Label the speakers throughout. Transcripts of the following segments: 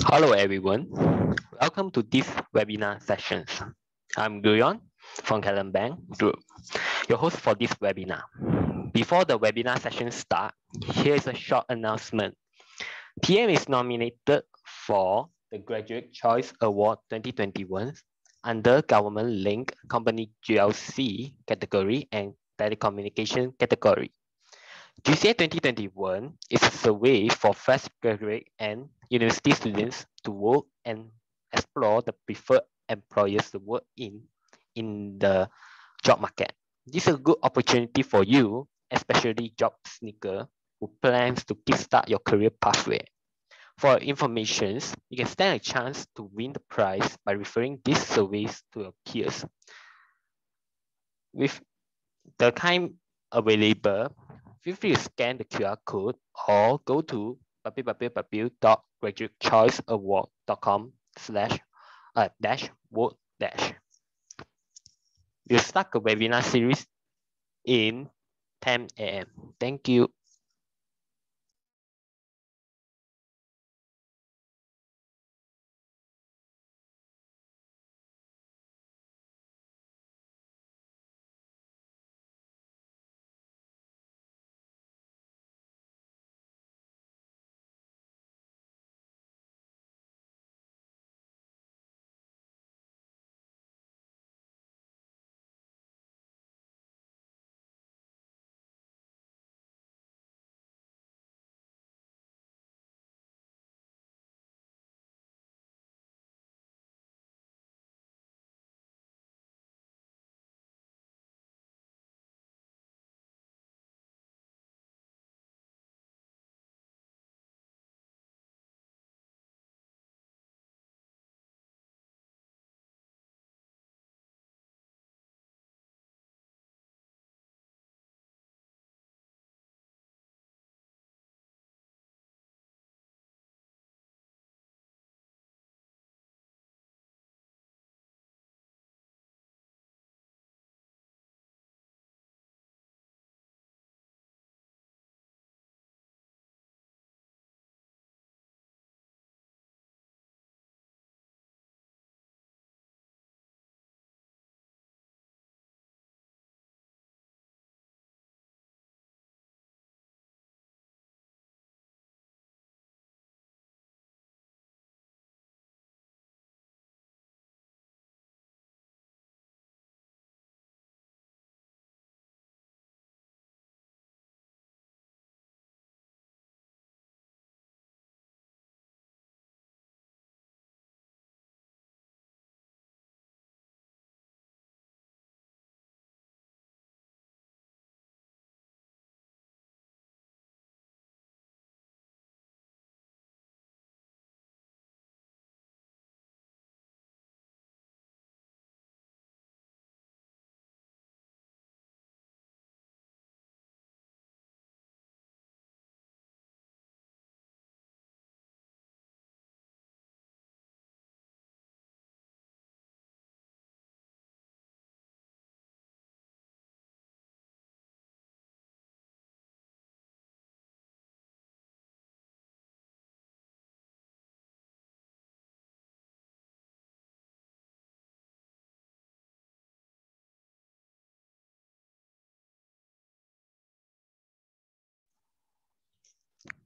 Speaker 1: Hello everyone, welcome to this webinar sessions. I'm Guyon from Callum Bank Group, your host for this webinar. Before the webinar session start, here is a short announcement. TM is nominated for the Graduate Choice Award 2021 under Government Link Company GLC category and Telecommunication category. GCA 2021 is a survey for fresh graduate and university students to work and explore the preferred employers to work in the job market. This is a good opportunity for you, especially job seeker who plans to kickstart your career pathway. For information, you can stand a chance to win the prize by referring these surveys to your peers. With the time available, feel free to scan the QR code or go to www.graduatechoiceaward.com/-vote-. We'll start the webinar series in 10 a.m. Thank you.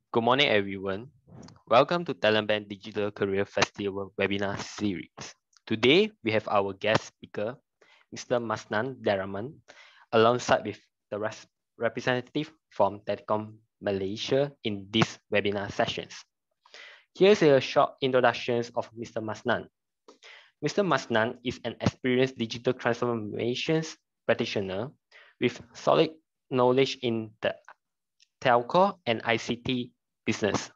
Speaker 1: Good morning, everyone. Welcome to Talentbank Digital Career Festival webinar series. Today, we have our guest speaker, Mr. Masnan Daraman, alongside with the representative from Telecom Malaysia in these webinar sessions. Here's a short introduction of Mr. Masnan. Mr. Masnan is an experienced digital transformations practitioner with solid knowledge in the telco and ICT business.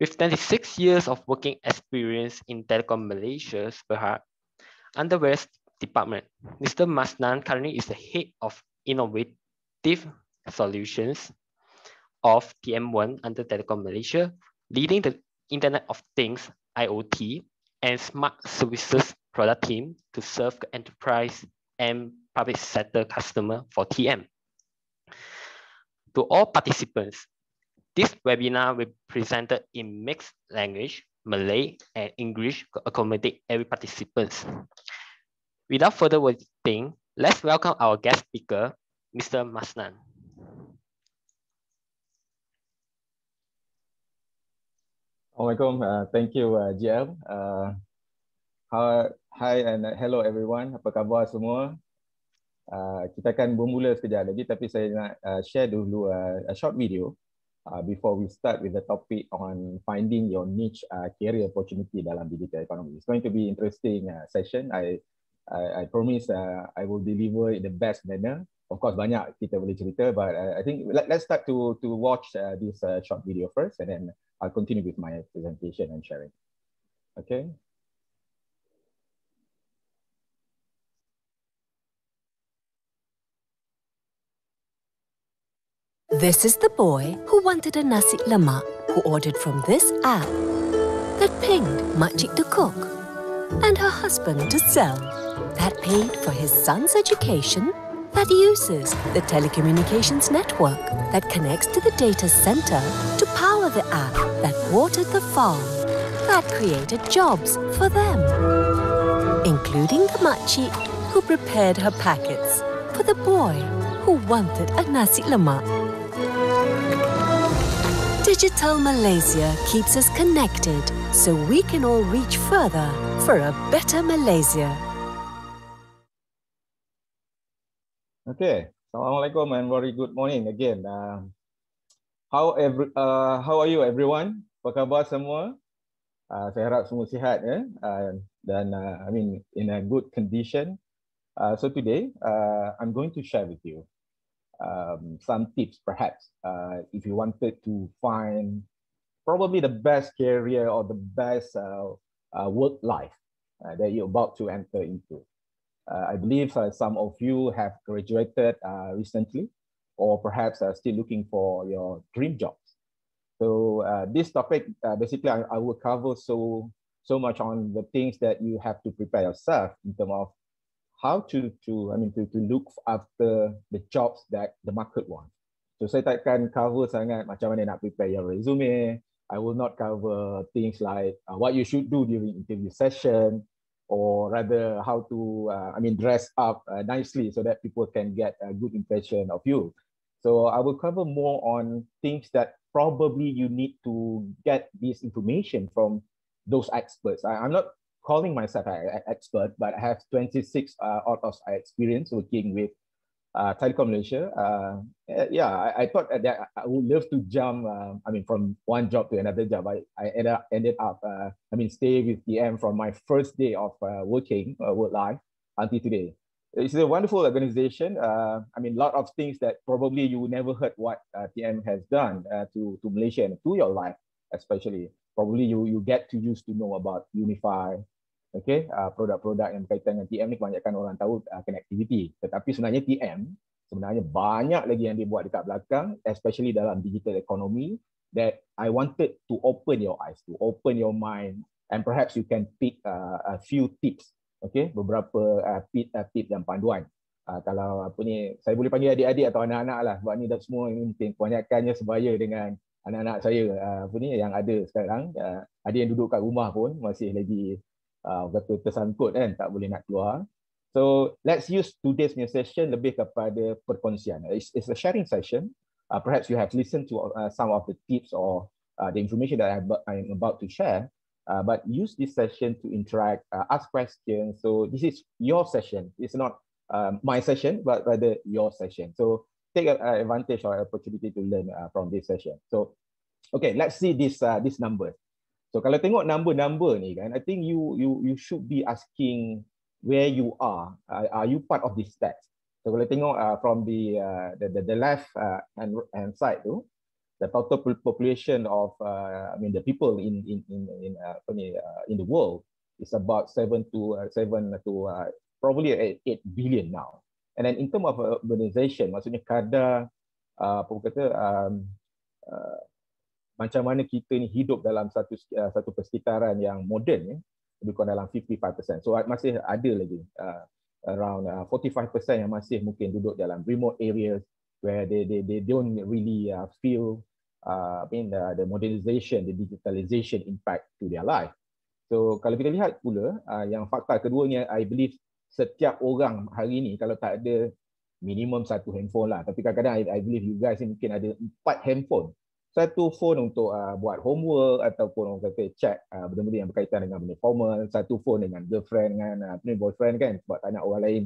Speaker 1: With 26 years of working experience in Telecom Malaysia's Berhad under various department, Mr. Masnan currently is the head of innovative solutions of TM1 under Telecom Malaysia, leading the Internet of Things IoT and smart services product team to serve the enterprise and public sector customer for TM. To all participants, this webinar will be presented in mixed language, Malay, and English to accommodate every participant. Without further waiting, let's welcome our guest speaker, Mr. Masnan.
Speaker 2: Assalamualaikum. Thank you, GL. Hi and hello everyone. Apa khabar semua? Kita akan bermula sekejap lagi, tapi saya nak share dulu a short video before we start with the topic on finding your niche career opportunity dalam digital economy. It's going to be interesting session. I promise I will deliver in the best manner. Of course, banyak kita boleh cerita, but I think let's start to watch this short video first, and then I'll continue with my presentation and sharing. Okay.
Speaker 3: This is the boy who wanted a nasi lemak, who ordered from this app that pinged makcik to cook and her husband to sell, that paid for his son's education, that uses the telecommunications network that connects to the data center to power the app that watered the farm, that created jobs for them, including the makcik who prepared her packets for the boy who wanted a nasi lemak. Digital Malaysia keeps us connected so we can all reach further for a better Malaysia.
Speaker 2: Okay, Assalamualaikum and very good morning again. How are you everyone? Apa khabar semua? Saya harap semua sihat dan I mean in a good condition. So today I'm going to share with you some tips perhaps if you wanted to find probably the best career or the best work life that you're about to enter into. I believe some of you have graduated recently, or perhaps are still looking for your dream jobs. So this topic, basically I will cover so much on the things that you have to prepare yourself in terms of how to look after the jobs that the market wants. So saya takkan cover sangat macam mana nak prepare your resume. I will not cover things like what you should do during interview session, or rather how to dress up nicely so that people can get a good impression of you. So I will cover more on things that probably you need to get this information from those experts. I'm not calling myself an expert, but I have 26 out of experience working with Telecom Malaysia. I thought that I would love to jump, from one job to another job. I ended up, stay with TM from my first day of working, work life until today. It's a wonderful organization. A lot of things that probably you never heard what TM has done to Malaysia and to your life, especially. Probably you get to use to know about Unify, okay, produk-produk yang berkaitan dengan TM ni kebanyakan orang tahu connectivity. Tetapi sebenarnya TM, sebenarnya banyak lagi yang dia buat dekat belakang, especially dalam digital economy, that I wanted to open your eyes, to open your mind, and perhaps you can pick a few tips, okay, beberapa tips dan panduan. Kalau saya boleh panggil adik-adik atau anak-anak lah, sebab ni dah semua ini mungkin kebanyakannya sebaya dengan anak-anak saya yang ada sekarang. Ada yang duduk kat rumah pun masih lagi kata tersangkut kan, tak boleh nak keluar. So let's use today's session lebih kepada perkongsian. It's a sharing session. Perhaps you have listened to some of the tips or the information that I'm about to share, but use this session to interact, ask questions. So this is your session. It's not my session, but rather your session. So take advantage or opportunity to learn from this session. So okay, let's see this numbers. So kalau tengok number ni kan, I think you should be asking where you are. Are you part of this stats? So kalau tengok from the left hand side tu, the total population of the people in the world is about 7 to probably 8 billion now. And then in terms of urbanization, maksudnya kadar macam mana kita ni hidup dalam satu persekitaran yang moden ya, lebih kurang dalam 55%. So masih ada lagi around 45% yang masih mungkin duduk dalam remote areas where they don't really feel the modernization, the digitalization impact to their life. So kalau kita lihat pula yang fakta kedua ni, I believe setiap orang hari ni kalau tak ada minimum satu handphone lah, tapi kadang-kadang I believe you guys ni mungkin ada 4 handphone. Satu phone untuk buat homework ataupun orang kata chat benda-benda yang berkaitan dengan benda formal, satu phone dengan girlfriend, dengan boyfriend kan, sebab tak nak orang lain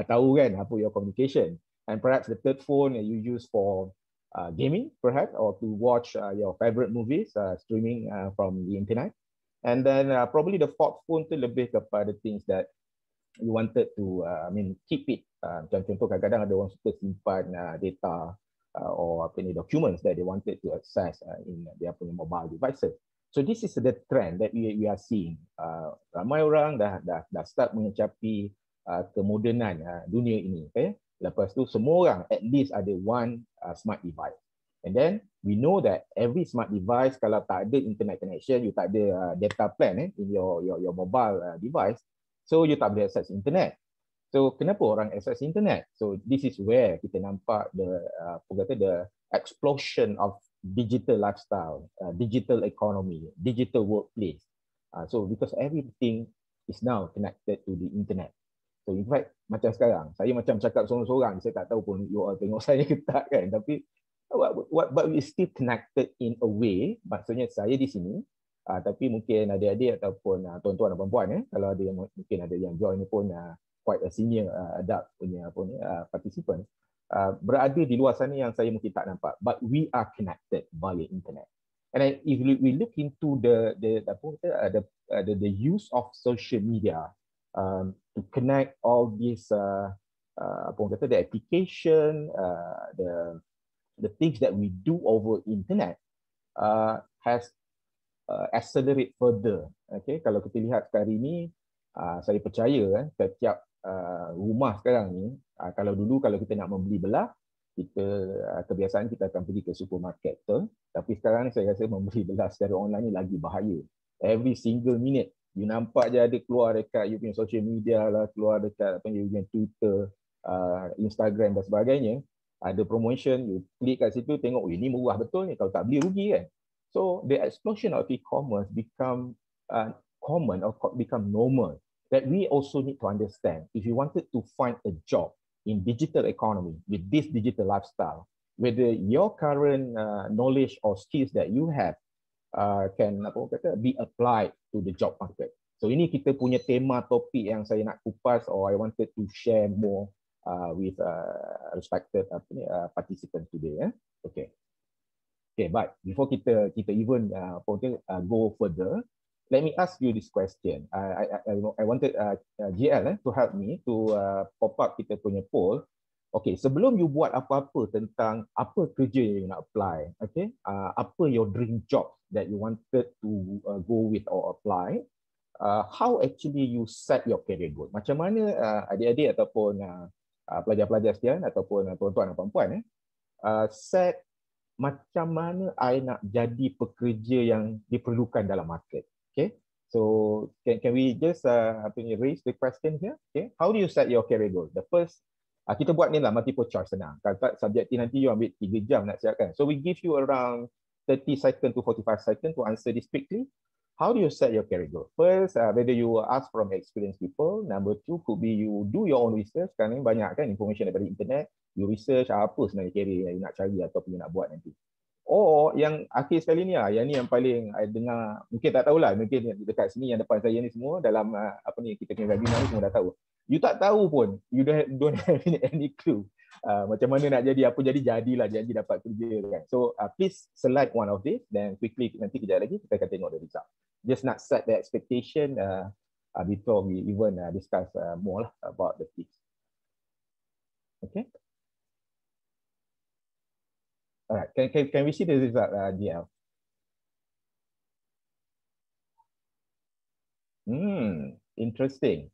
Speaker 2: tahu kan apa your communication. And perhaps the third phone you use for gaming perhaps, or to watch your favorite movies streaming from the internet. And then probably the fourth phone tu lebih kepada things that you wanted to keep it. Macam contoh kadang-kadang ada orang suka simpan data or documents that they wanted to access in their punya mobile devices. So this is the trend that we are seeing. Ramai orang dah start mengecapi kemodenan dunia ini. Okay? Lepas tu semua orang at least ada one smart device. And then we know that every smart device, kalau tak ada internet connection, you tak ada data plan in your mobile device, so you tak boleh access internet. So kenapa orang access internet? So this is where kita nampak the explosion of digital lifestyle, digital economy, digital workplace. So because everything is now connected to the internet. So in fact macam sekarang, saya macam cakap seorang-seorang, saya tak tahu pun you all tengok saya ke tak kan, tapi but we still connected in a way. Maksudnya saya di sini, tapi mungkin adik-adik ataupun tuan-tuan dan puan-puan, kalau ada yang mungkin ada yang join ni pun quite a senior adult punya participant, berada di luar sana yang saya mungkin tak nampak, but we are connected via internet. And if we look into the use of social media to connect all these the application, the things that we do over internet has accelerate further. Okay, kalau kita lihat sekarang ini, saya percaya setiap rumah sekarang ni, kalau dulu kalau kita nak membeli belah, kebiasaan kita akan pergi ke supermarket, betul? Tapi sekarang saya rasa membeli belah secara online ni lagi bahaya. Every single minute you nampak je ada keluar dekat you punya social media lah, keluar dekat you punya Twitter, Instagram dan sebagainya, ada promotion, you klik kat situ tengok, ini murah betul ni, kalau tak beli rugi kan. So the explosion of e-commerce become common or become normal, that we also need to understand. If you wanted to find a job in digital economy with this digital lifestyle, whether your current knowledge or skills that you have can be applied to the job market. So ini kita punya tema topik yang saya nak kupas, or I wanted to share more with respected participants today. Okay, but before kita even go further, let me ask you this question. I wanted JL to help me to pop up kita punya poll. Okay, sebelum you buat apa-apa tentang apa kerja yang you nak apply, okay, apa your dream job that you wanted to go with or apply, how actually you set your career goal? Macam mana adik-adik ataupun pelajar-pelajar sekalian ataupun tuan-tuan dan puan-puan set macam mana I nak jadi pekerja yang diperlukan dalam market. Okay, so can we just raise the question here? Okay, how do you set your career goal? The first, kita buat ni lah multiple choice, senang. Kalau tak subjektif nanti you ambil 3 jam nak siapkan. So we give you around 30 seconds to 45 seconds to answer this quickly. How do you set your career goal? First, whether you ask from experienced people. Number 2 could be you do your own research. Sekarang ni banyak kan information daripada internet. You research apa sebenarnya career yang you nak cari ataupun you nak buat nanti. Or yang akhir sekali ni yang ni yang paling I dengar, mungkin tak tahulah, mungkin dekat sini yang depan saya ni semua dalam kita punya webinar ni semua dah tahu. You tak tahu pun, you don't have any clue macam mana nak jadi, apa jadilah, janji dapat kerja kan. So please select one of this, then quickly nanti kejap lagi kita akan tengok the result. Just not set the expectation before we even discuss more about the tips. Okay. Alright, can we see the result, GL? Interesting.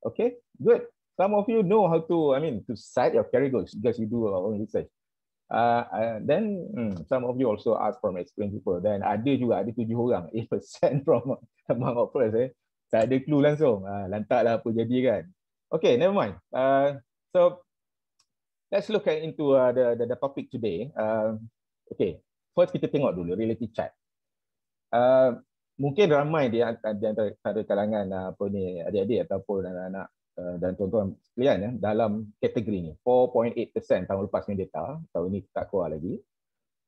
Speaker 2: Okay, good. Some of you know how to, to set your career goals because you do your own research. Then some of you also ask from experienced people. Then ada 7 orang, 8% from among of us. Tak ada clue langsung. Lantaklah apa jadi kan. Okay, never mind. So let's look into the topic today. Okay, first kita tengok dulu reality check. Mungkin ramai di antara kalangan apa ni adik-adik ataupun anak-anak dan tuan-tuan sekalian ya, dalam kategori ni 4.8% tahun lepas ni data, tahun ini tak keluar lagi,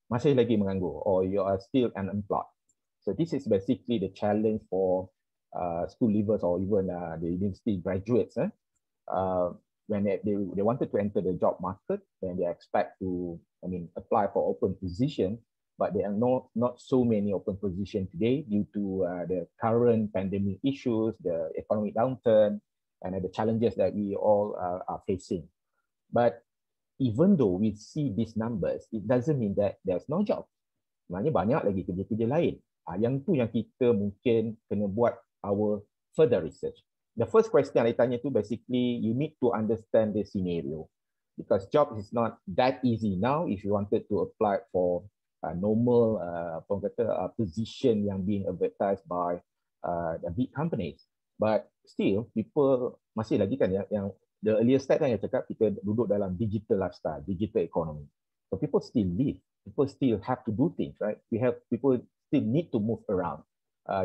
Speaker 2: masih lagi menganggur or you are still unemployed. So this is basically the challenge for school leavers or even the university graduates when they wanted to enter the job market and they expect to apply for open position, but there are not so many open positions today due to the current pandemic issues, the economic downturn, and the challenges that we all are facing. But even though we see these numbers, it doesn't mean that there's no job. Maknanya banyak lagi kerja-kerja lain. Yang tu yang kita mungkin kena buat our further research. The first question I tanya tu basically you need to understand the scenario, because job is not that easy now if you wanted to apply for a normal position yang being advertised by the big companies. But still, people masih lagi kan yang the earlier step kan yang cakap kita duduk dalam digital lifestyle, digital economy. So people still live, people still have to do things, right? People still need to move around.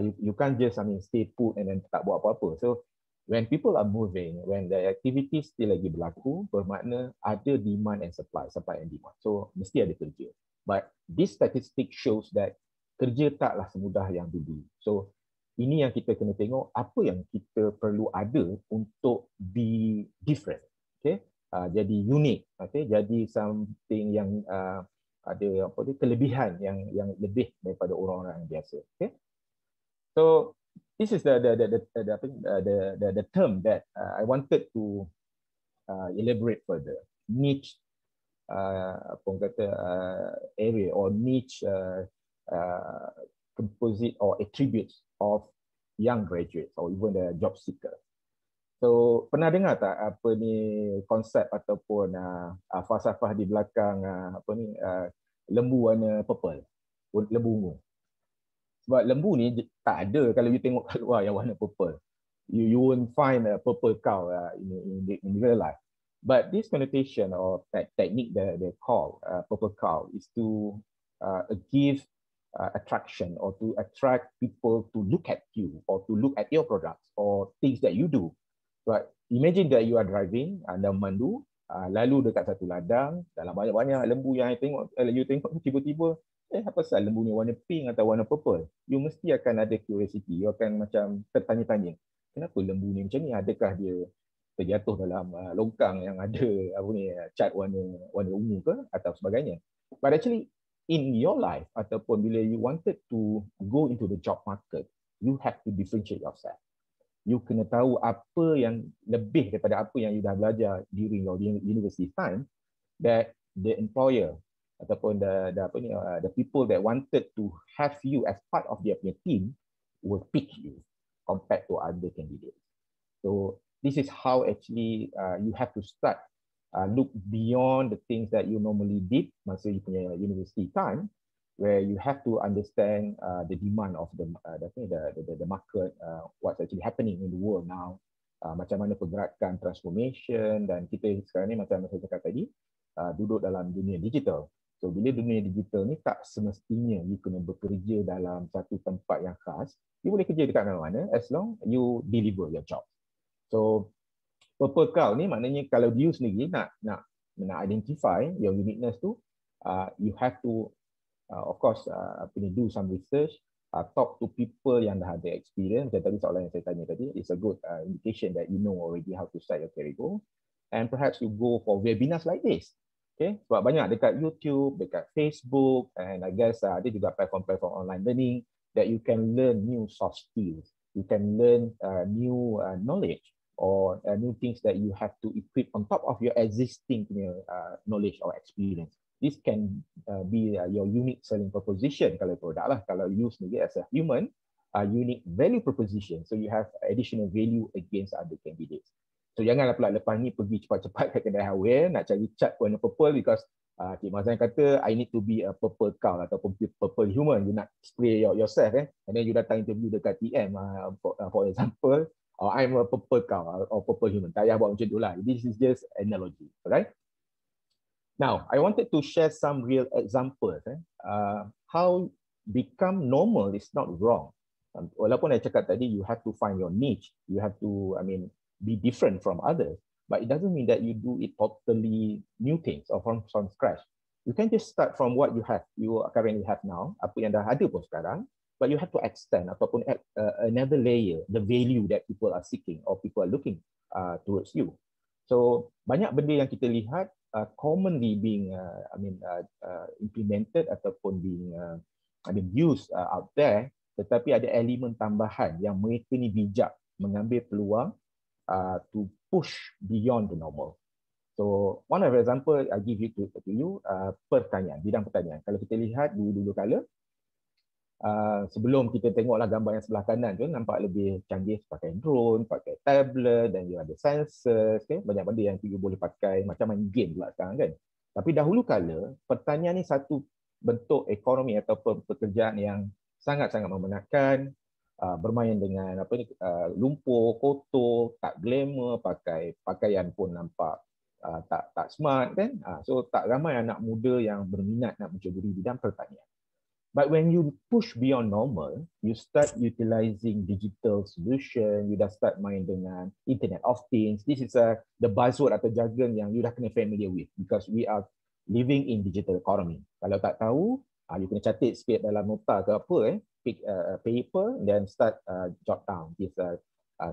Speaker 2: You can't just stay put and then tak buat apa-apa. So when people are moving, when the activities still lagi berlaku, bermakna ada demand and supply and demand. So mesti ada kerja. But this statistic shows that kerja taklah semudah yang dulu. So ini yang kita kena tengok apa yang kita perlu ada untuk be different, okay? Jadi unik, okay? Jadi something yang ada kelebihan yang lebih daripada orang-orang yang biasa, okay? So this is the term that I wanted to elaborate further. Niche area or niche composite or attributes of young graduates or even the job seeker. So pernah dengar tak apa ni konsep ataupun falsafah di belakang lembu warna purple, lembu ungu? Sebab lembu ni tak ada kalau you tengok kat luar yang warna purple. You won't find a purple cow in real life. But this connotation or technique that they call purple cow is to give attraction or to attract people to look at you or to look at your products or things that you do. But imagine that you are driving, anda memandu, lalu dekat satu ladang, dalam banyak-banyak lembu yang you tengok tiba-tiba, apa pasal lembu ni warna pink atau warna purple? You mesti akan ada curiosity, you akan macam tertanya-tanya, kenapa lembu ni macam ni? Adakah dia terjatuh dalam longkang yang ada cat warna ungu ke atau sebagainya? But actually, in your life ataupun bila you wanted to go into the job market, you have to differentiate yourself. You kena tahu apa yang lebih daripada apa yang you dah belajar during your university time that the employer ataupun the people that wanted to have you as part of their team will pick you compared to other candidates. So this is how actually you have to start look beyond the things that you normally did masa you punya university time, where you have to understand the demand of the market, what's actually happening in the world now, macam mana pergerakan transformation, dan kita sekarang ni macam saya cakap tadi, duduk dalam dunia digital. So bila dunia digital ni tak semestinya you kena bekerja dalam satu tempat yang khas. You boleh kerja dekat mana-mana as long you deliver your job. So purple cow ni maknanya kalau you sendiri nak identify your uniqueness tu, you have to of course do some research, talk to people yang dah ada experience. Dan tadi soalan yang saya tanya tadi, it's a good indication that you know already how to set your career goal, and perhaps you go for webinars like this. Okay, sebab banyak dekat YouTube, dekat Facebook, and I guess ada juga platform online learning that you can learn new soft skills, you can learn new knowledge or new things that you have to equip on top of your existing knowledge or experience. This can be your unique selling proposition kalau produk lah. Kalau you sendiri as a human, unique value proposition. So you have additional value against other candidates. So janganlah pula lepas ni pergi cepat-cepat ke kedai hardware nak cari cat warna purple because Cik Mazlan kata I need to be a purple cow ataupun purple human. You nak spray yourself and then you datang interview dekat TM for example, or I'm a purple cow or purple human. Tak payah buat macam tu lah. This is just analogy, alright? Now, I wanted to share some real examples. How become normal is not wrong. Walaupun I cakap tadi, you have to find your niche. You have to, be different from others. But it doesn't mean that you do it totally new things or from scratch. You can just start from what you currently have now, apa yang dah ada pun sekarang, but you have to extend ataupun add another layer, the value that people are seeking or people are looking towards you. So banyak benda yang kita lihat commonly being implemented ataupun being used out there, tetapi ada elemen tambahan yang mereka ni bijak mengambil peluang to push beyond the normal. So one of the example I give you to you, pertanian, bidang pertanian. Kalau kita lihat dulu kala, sebelum kita tengoklah gambar yang sebelah kanan tu, nampak lebih canggih pakai drone, pakai tablet, dan juga ada sensors, okay? Banyak benda yang kita boleh pakai, macam main game pula sekarang kan. Tapi dahulu kala, pertanian ni satu bentuk ekonomi ataupun pekerjaan yang sangat-sangat membenarkan, bermain dengan lumpur, kotor, tak glamour, pakai pakaian pun nampak tak smart kan. So tak ramai anak muda yang berminat nak menceburi bidang pertanian. But when you push beyond normal, you start utilizing digital solution, you dah start main dengan Internet of Things. This is the buzzword atau jargon yang you dah kena familiar with because we are living in digital economy. Kalau tak tahu, you kena catat sikit dalam nota ke apa, pick a paper, then start jot down this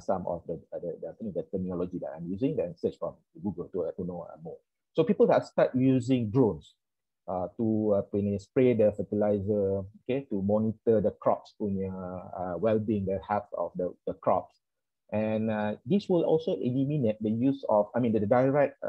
Speaker 2: some of the terminology that I'm using, then search from Google to know more. So people that start using drones to spray the fertilizer, okay, to monitor the crops punya well-being, the health of the crops, and this will also eliminate the use of, the direct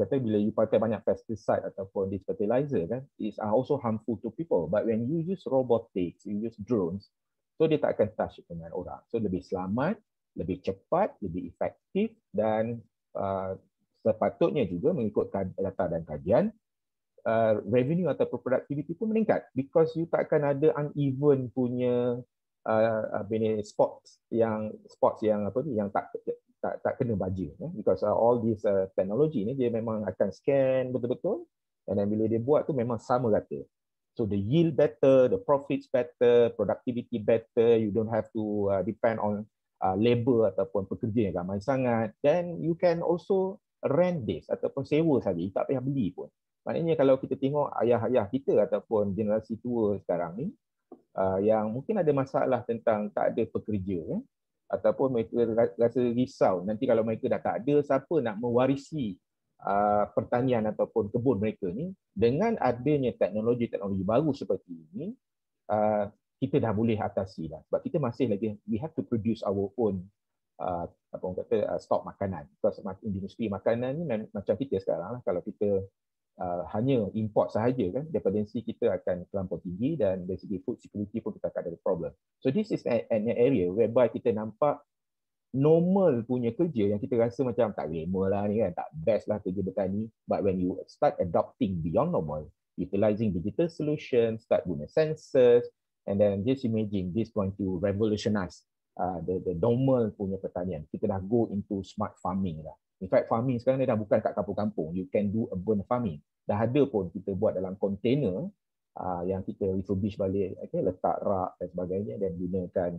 Speaker 2: bila you pakai banyak pesticide ataupun this fertilizer kan, is also harmful to people. But when you use robotics, you use drones, so dia tak akan touch dengan orang. So lebih selamat, lebih cepat, lebih efektif, dan sepatutnya juga mengikut data dan kajian, revenue atau productivity pun meningkat because you tak akan ada uneven punya spots yang tak kena baja, because all this technology ni dia memang akan scan betul-betul, and then bila dia buat tu memang sama rata. So the yield better, the profits better, productivity better, you don't have to depend on labor ataupun pekerja yang ramai sangat. Then you can also rent this ataupun sewa saja, tak payah beli pun. Maknanya kalau kita tengok ayah-ayah kita ataupun generasi tua sekarang ni, yang mungkin ada masalah tentang tak ada pekerja, ataupun mereka rasa risau nanti kalau mereka dah tak ada, siapa nak mewarisi pertanian ataupun kebun mereka ni. Dengan adanya teknologi baru seperti ini, kita dah boleh atasi dah, sebab kita masih lagi we have to produce our own stok makanan. Because industri makanan ni macam kita sekarang lah, kalau kita hanya import sahaja kan, dependensi kita akan terlampau tinggi, dan dari segi food security pun kita akan ada problem. So this is an area whereby kita nampak normal punya kerja yang kita rasa macam tak glamour lah ni kan, tak best lah kerja bertani. But when you start adopting beyond normal, utilizing digital solutions, start guna sensors, and then just imagine this going to revolutionize the normal punya pertanian. Kita dah go into smart farming lah. In fact, farming sekarang ni dah bukan kat kampung-kampung. You can do urban farming. Dah ada pun kita buat dalam container yang kita refurbish balik, okay, letak rak dan sebagainya, dan gunakan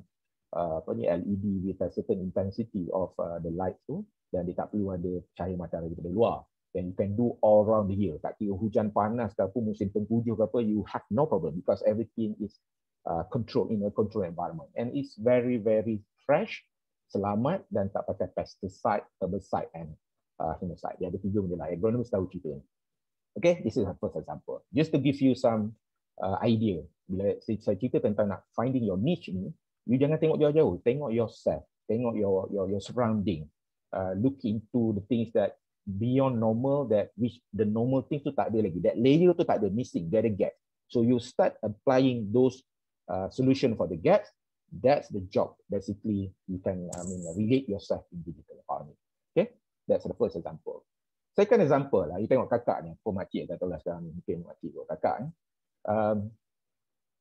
Speaker 2: LED with a certain intensity of the light tu, dan dia tak perlu ada cahaya matahari daripada luar. Then you can do all around the year. Tak kira hujan panas ke apa, musim tengkujuh ke apa, you have no problem because everything is controlled in a controlled environment. And it's very, very fresh, selamat, dan tak pakai pesticide, herbicide, and herbicide. Dia ada 3 benda lah. Agronomist tahu cerita ni. Okay, this is the first example. Just to give you some idea. Bila saya cerita tentang nak finding your niche ni, you jangan tengok jauh-jauh. Tengok yourself. Tengok your surrounding. Look into the things that beyond normal, that which the normal things tu tak ada lagi. That layer tu tak ada, missing, there ada gap. So you start applying those solution for the gaps. That's the job. Basically, you can relate yourself in digital economy. Okay, that's the first example. Second example lah, you tengok kakak ni, pun makcik, tak tahu lah sekarang ni, mungkin makcik kot kakak ni.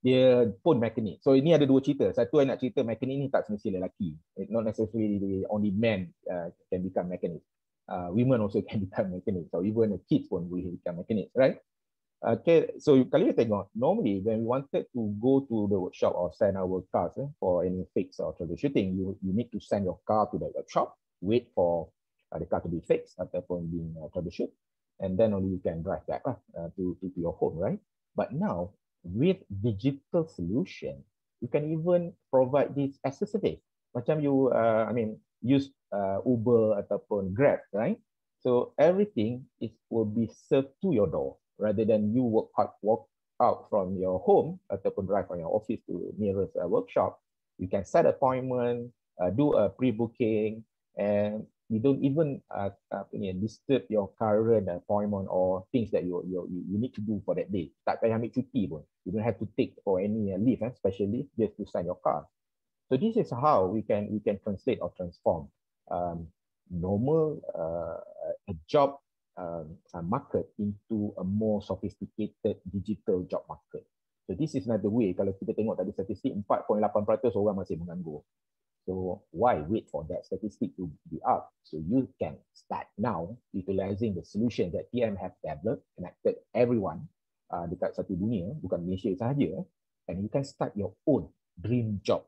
Speaker 2: Dia pun mekanik. So ini ada 2 cerita. Satu, I nak cerita mekanik ni tak semestinya lelaki. Not necessarily only men can become mechanic. women also can become mechanics, or even the kids pun boleh become mechanics, right? Okay, so kalau you tengok, normally when we wanted to go to the workshop or send our cars for any fix or troubleshooting, you need to send your car to the workshop, wait for the car to be fixed ataupun being troubleshoot, and then only you can drive back to your home, right? But now, with digital solution, you can even provide this as a service. Macam you, use Uber ataupun Grab, right? So everything will be served to your door, rather than you walk out from your home ataupun drive from your office to nearest workshop. You can set appointment, do a pre-booking, and you don't even disturb your current appointment or things that you need to do for that day. Tak payah ambil cuti pun. You don't have to take for any leave, especially just to sign your car. So this is how we can translate or transform normal a job market into a more sophisticated digital job market. So this is another way. Kalau kita tengok tadi statistik, 4.8% orang masih menganggur. So why wait for that statistic to be up? So you can start now utilizing the solution that TM have developed, connected everyone dekat satu dunia, bukan Malaysia sahaja, and you can start your own dream job,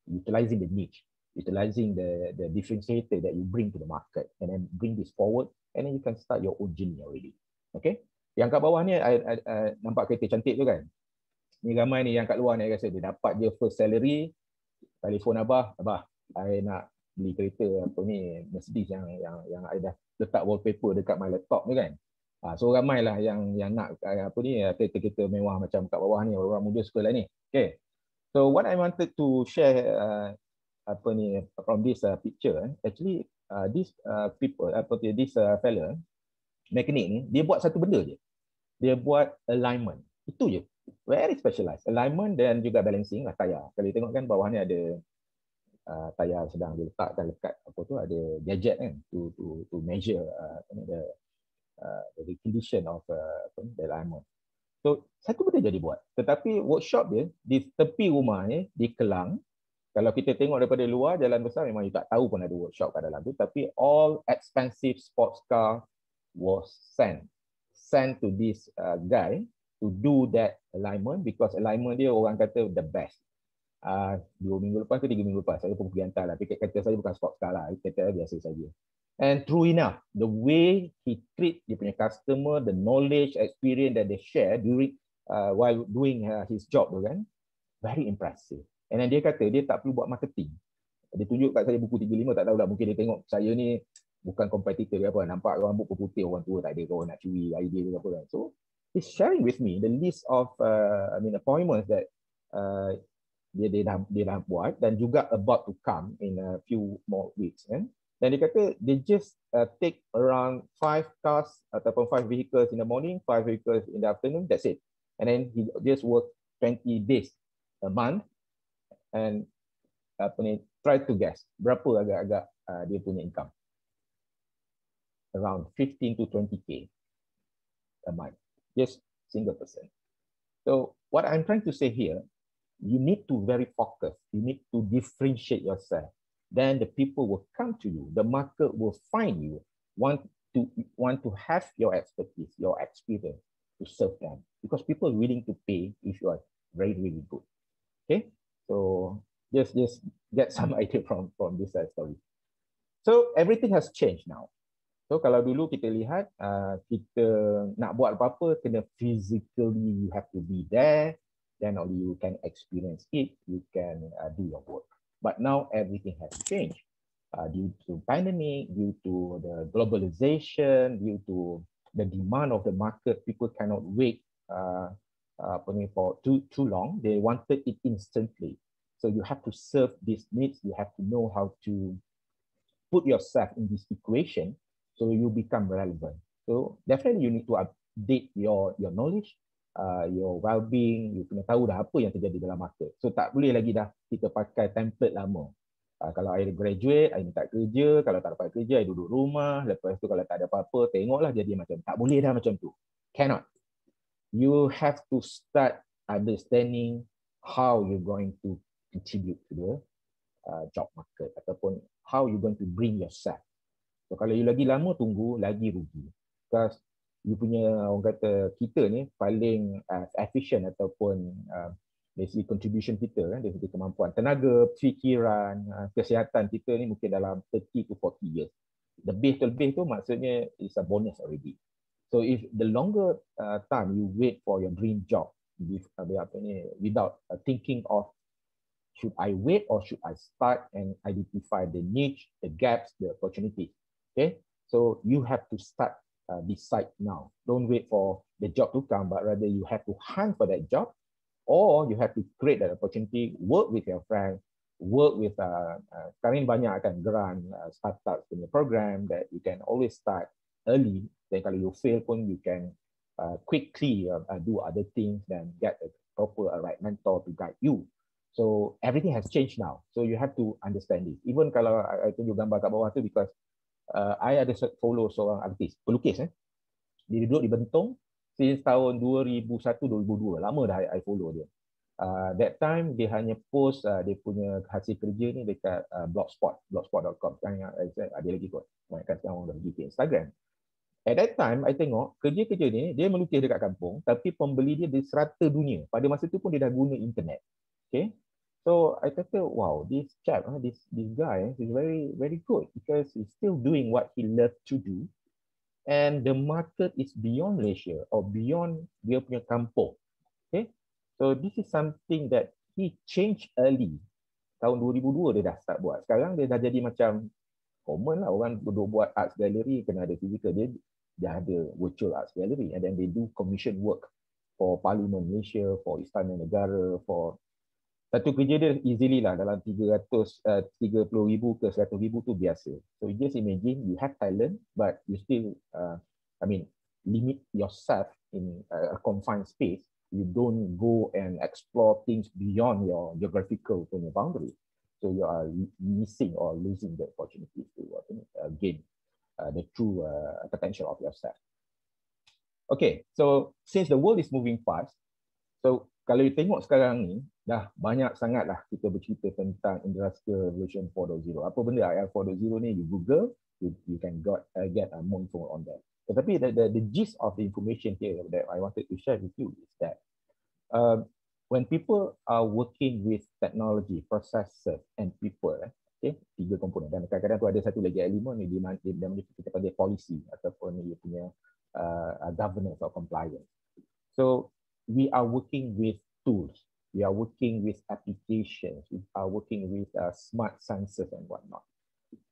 Speaker 2: utilizing the niche, utilizing the differentiator that you bring to the market, and then bring this forward, and then you can start your own journey already. Okay? Yang kat bawah ni, nampak kereta cantik tu kan? Ni ramai ni yang kat luar ni, rasa dia dapat je first salary, telefon abah, I nak beli kereta apa ni, Mercedes yang I dah letak wallpaper dekat my laptop ni kan. So ramailah yang nak apa ni, kereta-kereta mewah macam kat bawah ni, orang muda suka lah ni. Okay. So what I wanted to share from this picture, actually this people, this fella mekanik ni, dia buat satu benda je. Dia buat alignment. Itu je. Very specialized. Alignment dan juga balancing lah tayar. Kalau tengok kan bawah ni ada tayar sedang diletakkan dekat apa tu, ada gadget kan to measure the condition of the alignment. So satu benda jadi buat. Tetapi workshop dia di tepi rumah ni, di Kelang. Kalau kita tengok daripada luar, jalan besar memang you tak tahu pun ada workshop kat dalam tu. Tapi all expensive sports car was sent to this guy to do that alignment, because alignment dia orang kata the best. 2 minggu lepas ke 3 minggu lepas, saya pun pergi hantar lah. Tapi kereta saya bukan sports car lah, kereta biasa saja. And true enough, the way he treat dia punya customer, the knowledge, experience that they share during while doing his job tu kan, very impressive. And then dia kata dia tak perlu buat marketing. Dia tunjuk kat saya buku 35, tak tahulah, mungkin dia tengok saya ni bukan kompetitor dia apa, nampak rambut putih orang tua, tak ada kau nak curi idea ke apa kan. So he's sharing with me the list of appointments that dia dah buat dan juga about to come in a few more weeks kan. Dan dia kata they just take around 5 cars ataupun 5 vehicles in the morning, 5 vehicles in the afternoon, that's it. And then he just work 20 days a month and try to guess berapa agak-agak dia punya income. Around 15 to 20k a month, just single person. So what I'm trying to say here, you need to very focus, you need to differentiate yourself. Then the people will come to you, the market will find you, want to have your expertise, your experience to serve them, because people are willing to pay if you are very, really good. Okay, so just get some idea from this story. So everything has changed now. So kalau dulu kita lihat kita nak buat apa-apa kena physically, you have to be there, then only you can experience it, you can do your work. But now everything has changed due to pandemic, due to the globalization, due to the demand of the market. People cannot wait for too long. They wanted it instantly. So you have to serve these needs. You have to know how to put yourself in this equation so you become relevant. So definitely you need to update your knowledge, your well-being. You kena tahu dah apa yang terjadi dalam market. So tak boleh lagi dah kita pakai template lama. Kalau I graduate, I minta kerja. Kalau tak dapat kerja, I duduk rumah. Lepas tu kalau tak ada apa-apa, tengoklah jadi macam. Tak boleh dah macam tu. Cannot. You have to start understanding how you're going to contribute to the job market, ataupun how you're going to bring yourself So kalau you lagi lama tunggu, lagi rugi. Because you punya, orang kata, kita ni paling efficient ataupun basically contribution kita dari segi kemampuan tenaga, fikiran, kesihatan kita ni mungkin dalam 30 to 40 years. Lebih tu maksudnya is a bonus already. So if the longer time you wait for your dream job without thinking of should I wait or should I start and identify the niche, the gaps, the opportunities. Okay, so you have to start decide now. Don't wait for the job to come, but rather you have to hunt for that job, or you have to create that opportunity, work with your friends, work with sekarang banyak akan grant startup punya program that you can always start early. Then kalau you fail pun you can quickly do other things and get a proper right mentor to guide you. So everything has changed now. So you have to understand this. Even kalau I tunjuk gambar kat bawah tu because I ada follow seorang artis, pelukis. Dia duduk di Bentong since tahun 2001-2002. Lama dah I follow dia. That time dia hanya post dia punya hasil kerja ni dekat blogspot.com. Sekarang ada lagi kot. Kan sekarang orang dah pergi ke Instagram. At that time, I tengok kerja-kerja ni, dia melukis dekat kampung, tapi pembeli dia di serata dunia. Pada masa tu pun dia dah guna internet. Okay, so I kata, wow, this chap, this guy is very, very good because he's still doing what he loves to do, and the market is beyond Malaysia or beyond dia punya kampung. Okay, so this is something that he changed early. Tahun 2002 dia dah start buat. Sekarang dia dah jadi macam common lah, orang duduk buat arts gallery kena ada physical. Dia dah ada virtual arts gallery, and then they do commission work for Parlimen Malaysia, for Istana Negara, for satu kerja dia easily lah dalam 30,000 ke 100,000 tu biasa. So you just imagine you have talent but you still limit yourself in a confined space. You don't go and explore things beyond your geographical boundary. So you are missing or losing the opportunity to gain the true potential of yourself. Okay, so since the world is moving fast, so kalau you tengok sekarang ni, dah banyak sangat lah kita bercerita tentang Industrial Revolution 4.0. Apa benda IR 4.0 ni, you Google, you can get more info on that. Tetapi the gist of the information here that I wanted to share with you is that when people are working with technology, processes and people, okay, 3 komponen. Dan kadang-kadang tu ada satu lagi elemen ni, dia kita panggil policy ataupun dia punya governance or compliance. So we are working with tools, we are working with applications, we are working with smart sensors and whatnot.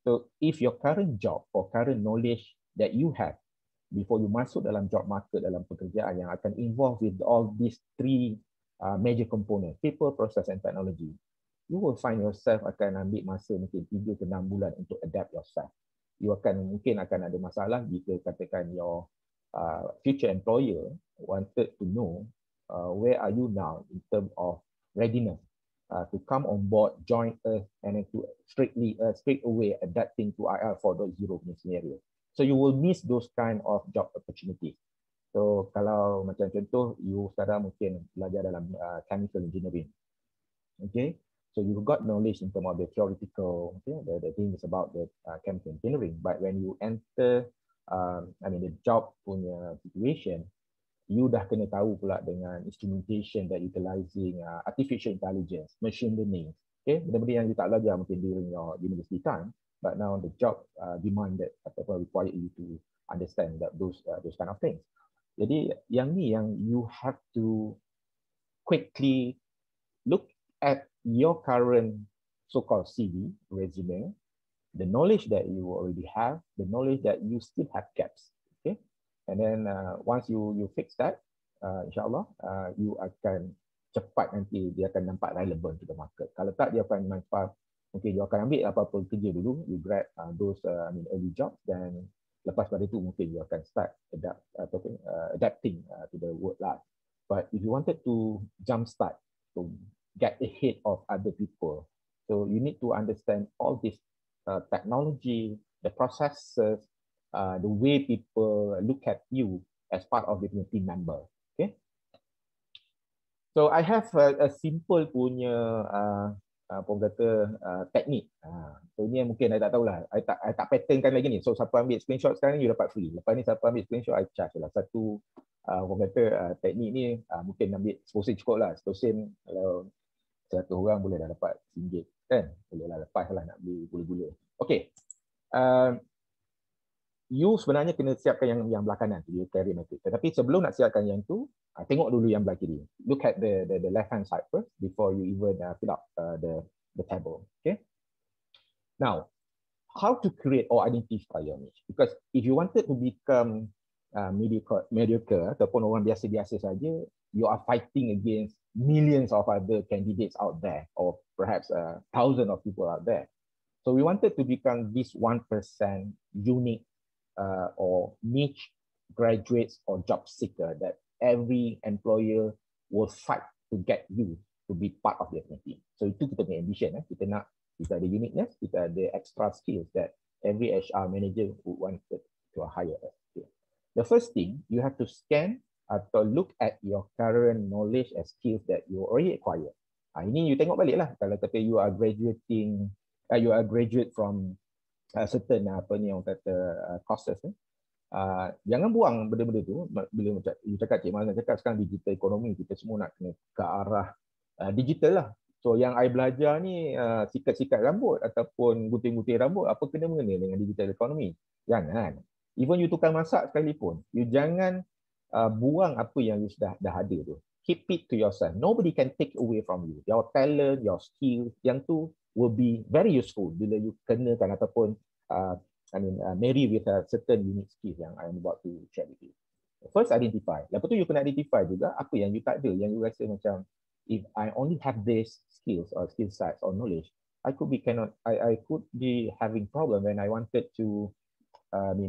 Speaker 2: So if your current job or current knowledge that you have before you masuk dalam job market, dalam pekerjaan yang akan involve with all these 3 major components, people, process and technology, you will find yourself akan ambil masa mungkin 3 ke 6 bulan untuk adapt yourself. You mungkin akan ada masalah jika katakan your future employer wanted to know where are you now in terms of readiness to come on board, join us, and then to straight away adapting to IR 4.0 scenario. So you will miss those kind of job opportunities. So kalau macam contoh, you sekarang mungkin belajar dalam chemical engineering. Okay, so you got knowledge in terms of the theoretical, okay, the things about the chemical engineering, but when you enter the job punya situation, you dah kena tahu pula dengan instrumentation that utilizing artificial intelligence, machine learning. Okay, benda-benda yang you tak belajar mungkin during your university time, but now the job demanded ataupun require you to understand that those kind of things. Jadi yang ni yang you have to quickly look at your current so-called CV, resume, the knowledge that you already have, the knowledge that you still have gaps. Okay, and then once you fix that, insyaAllah you akan cepat nanti dia akan nampak relevant to the market. Kalau tak, dia akan nampak mungkin you akan ambil apa-apa kerja dulu, you grab those early jobs, dan lepas pada itu mungkin you akan start adapting to the work life. But if you wanted to jumpstart, to get ahead of other people, so you need to understand all this technology, the processes, the way people look at you as part of the team member. Okay, so I have a simple punya pun kata teknik. So ini mungkin I tak tahulah. I tak patternkan lagi ni. So siapa ambil screenshot sekarang ni you dapat free. Lepas ni siapa ambil screenshot I charge lah. Satu pun kata teknik ni mungkin ambil 10 sen cukup lah. 10 sen kalau 100 orang boleh dah dapat RM1 kan. Boleh lah lepas lah nak beli gula-gula. Okay. You sebenarnya kena siapkan yang belah kanan, you carry matrix. Tetapi sebelum nak siapkan yang tu, tengok dulu yang belah kiri. Look at the left hand side first before you even fill up the table. Okay. Now, how to create or identify your niche? Because if you wanted to become mediocre ataupun orang biasa-biasa saja, you are fighting against millions of other candidates out there, or perhaps thousands of people out there. So we wanted to become this 1% unique or niche graduates or job seeker that every employer will fight to get you to be part of their team. So itu kita punya ambition. Kita ada uniqueness, kita ada extra skills that every HR manager would want to hire us. The first thing, you have to scan atau look at your current knowledge and skills that you already acquired. Ini you tengok balik lah. Kalau kata you are graduate from certain orang kata courses, jangan buang benda-benda tu. Bila you cakap Cik Mazlan cakap sekarang digital ekonomi, kita semua nak kena ke arah digital lah. So yang I belajar ni sikat-sikat rambut ataupun gunting-gunting rambut, apa kena-mengena dengan digital ekonomi? Jangan. Even you tukang masak sekalipun, you jangan buang apa yang you dah ada tu. Keep it to yourself. Nobody can take away from you. Your talent, your skills, yang tu will be very useful bila you kenakan ataupun marry with a certain unique skills yang I am about to share with you. First, identify. Lepas tu you kena identify juga apa yang you tak ada, yang you rasa macam if I only have these skills or skill sets or knowledge, I could be having problem when I wanted to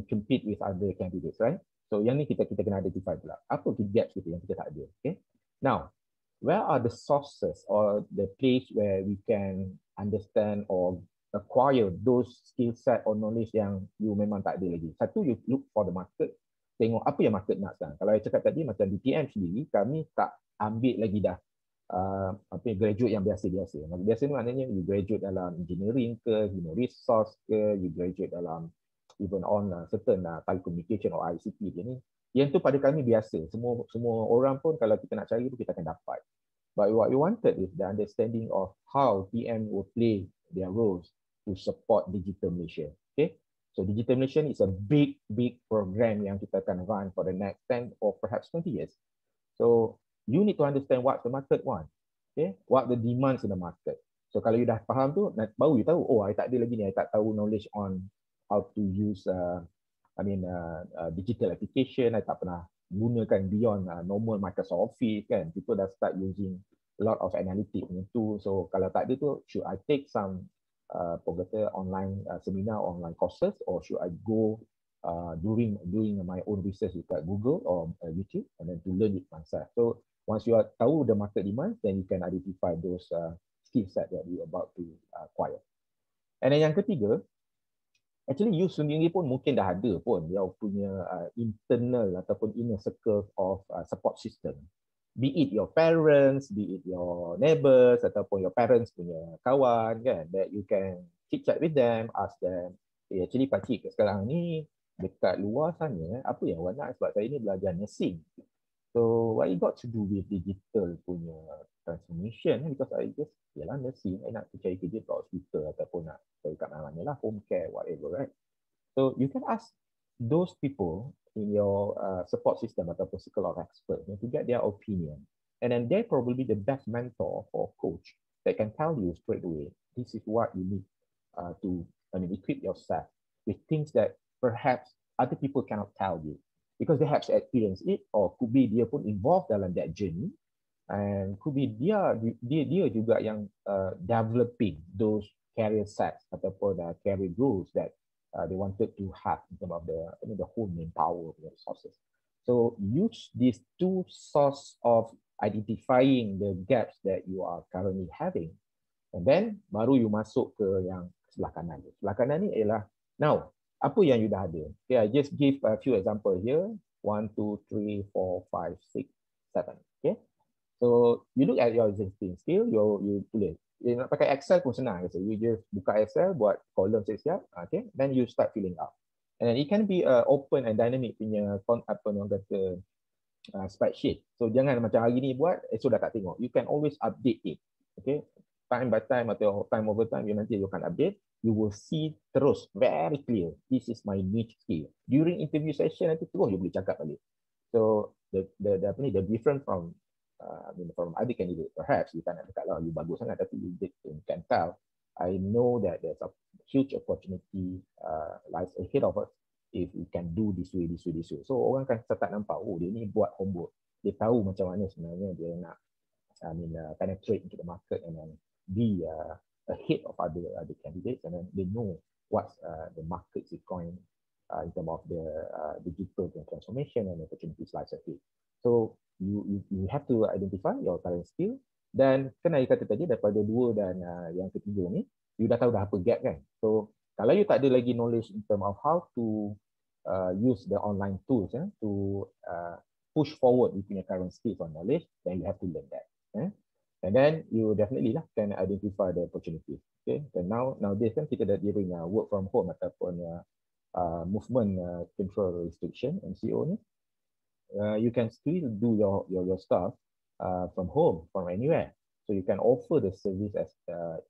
Speaker 2: compete with other candidates, right? So yang ni kita kena identify pula. Apa gaps kita yang kita tak ada? Okay. Now, where are the sources or the place where we can understand or acquire those skill set or knowledge yang you memang tak ada lagi? Satu, you look for the market. Tengok apa yang market nak sekarang. Kalau saya cakap tadi, macam di TM sendiri, kami tak ambil lagi dah graduate yang biasa-biasa. Biasa ni maknanya you graduate dalam engineering ke, human resource ke, you graduate dalam even on certain telecommunication or ICT je ni. Yang tu pada kami biasa. Semua orang pun kalau kita nak cari tu kita akan dapat. But what we wanted is the understanding of how TM will play their roles to support Digital Malaysia. Okay, so Digital Malaysia is a big program yang kita akan run for the next 10 or perhaps 20 years. So you need to understand what the market want. Okay, what the demands in the market. So kalau you dah faham tu, baru you tahu, oh, I tak ada lagi ni, I tak tahu knowledge on how to use digital application, I tak pernah gunakan beyond normal Microsoft Office kan. People dah start using a lot of analytic tu. So kalau tak ada tu, should I take some online seminar, online courses, or should I go doing my own research dekat Google or YouTube and then to learn it myself. So once you are tahu the market demand, then you can identify those skill set that you are about to acquire. And then yang ketiga, actually you sendiri pun mungkin dah ada pun yang punya internal ataupun inner circle of support system. Be it your parents, be it your neighbors ataupun your parents punya kawan kan, that you can chit chat with them, ask them, actually pakcik sekarang ni dekat luar sana apa yang awak nak, sebab saya ni belajar nursing. So what it got to do with digital punya transformation? Because I just nursing, I nak cari kerja kat hospital ataupun nak cari kat mana-mana lah, home care, whatever, right? So you can ask those people in your support system ataupun circle of experts to get their opinion. And then they're probably the best mentor or coach that can tell you straight away, this is what you need to equip yourself with things that perhaps other people cannot tell you. Because they have experienced it, or could be dia pun involved dalam that journey, and could be dia juga yang developing those career sets ataupun career goals that they wanted to have in terms of the whole manpower resources. So use these two sources of identifying the gaps that you are currently having, and then baru you masuk ke yang sebelah kanan. Sebelah kanan ni ialah now, apa yang you dah ada. Okay, I just give a few example here. 1, 2, 3, 4, 5, 6, 7. Okay. So you look at your existing skill, you tulis. Nak pakai Excel pun senang. So you just buka Excel, buat column siap-siap, okay, then you start filling out. And then it can be open and dynamic punya apa orang kata spreadsheet. So jangan macam hari ni buat, esok dah tak tengok. You can always update it. Okay, time by time atau time over time, nanti you akan update. You will see terus very clear. This is my niche skill. During interview session nanti terus you boleh cakap balik. So the different from from other candidates. Perhaps you tak nak cakap lah you bagus sangat, tapi you can tell. I know that there's a huge opportunity lies ahead of us if we can do this way. So orang kan start nampak, oh dia ni buat homework. Dia tahu macam mana sebenarnya dia nak penetrate into the market and then be ahead of other candidates, and then they know what's the market is going in terms of the digital transformation and opportunities lies ahead. So you have to identify your current skill, dan kena kata tadi daripada 2 dan yang ketiga ni, you dah tahu dah apa gap kan. So kalau you tak ada lagi knowledge in terms of how to use the online tools to push forward you punya current skills or knowledge, then you have to learn that. And then you definitely lah can identify the opportunities. Okay, and nowadays kan kita dah during work from home ataupun movement control restriction MCO ni, you can still do your stuff from home, from anywhere. So you can offer the service as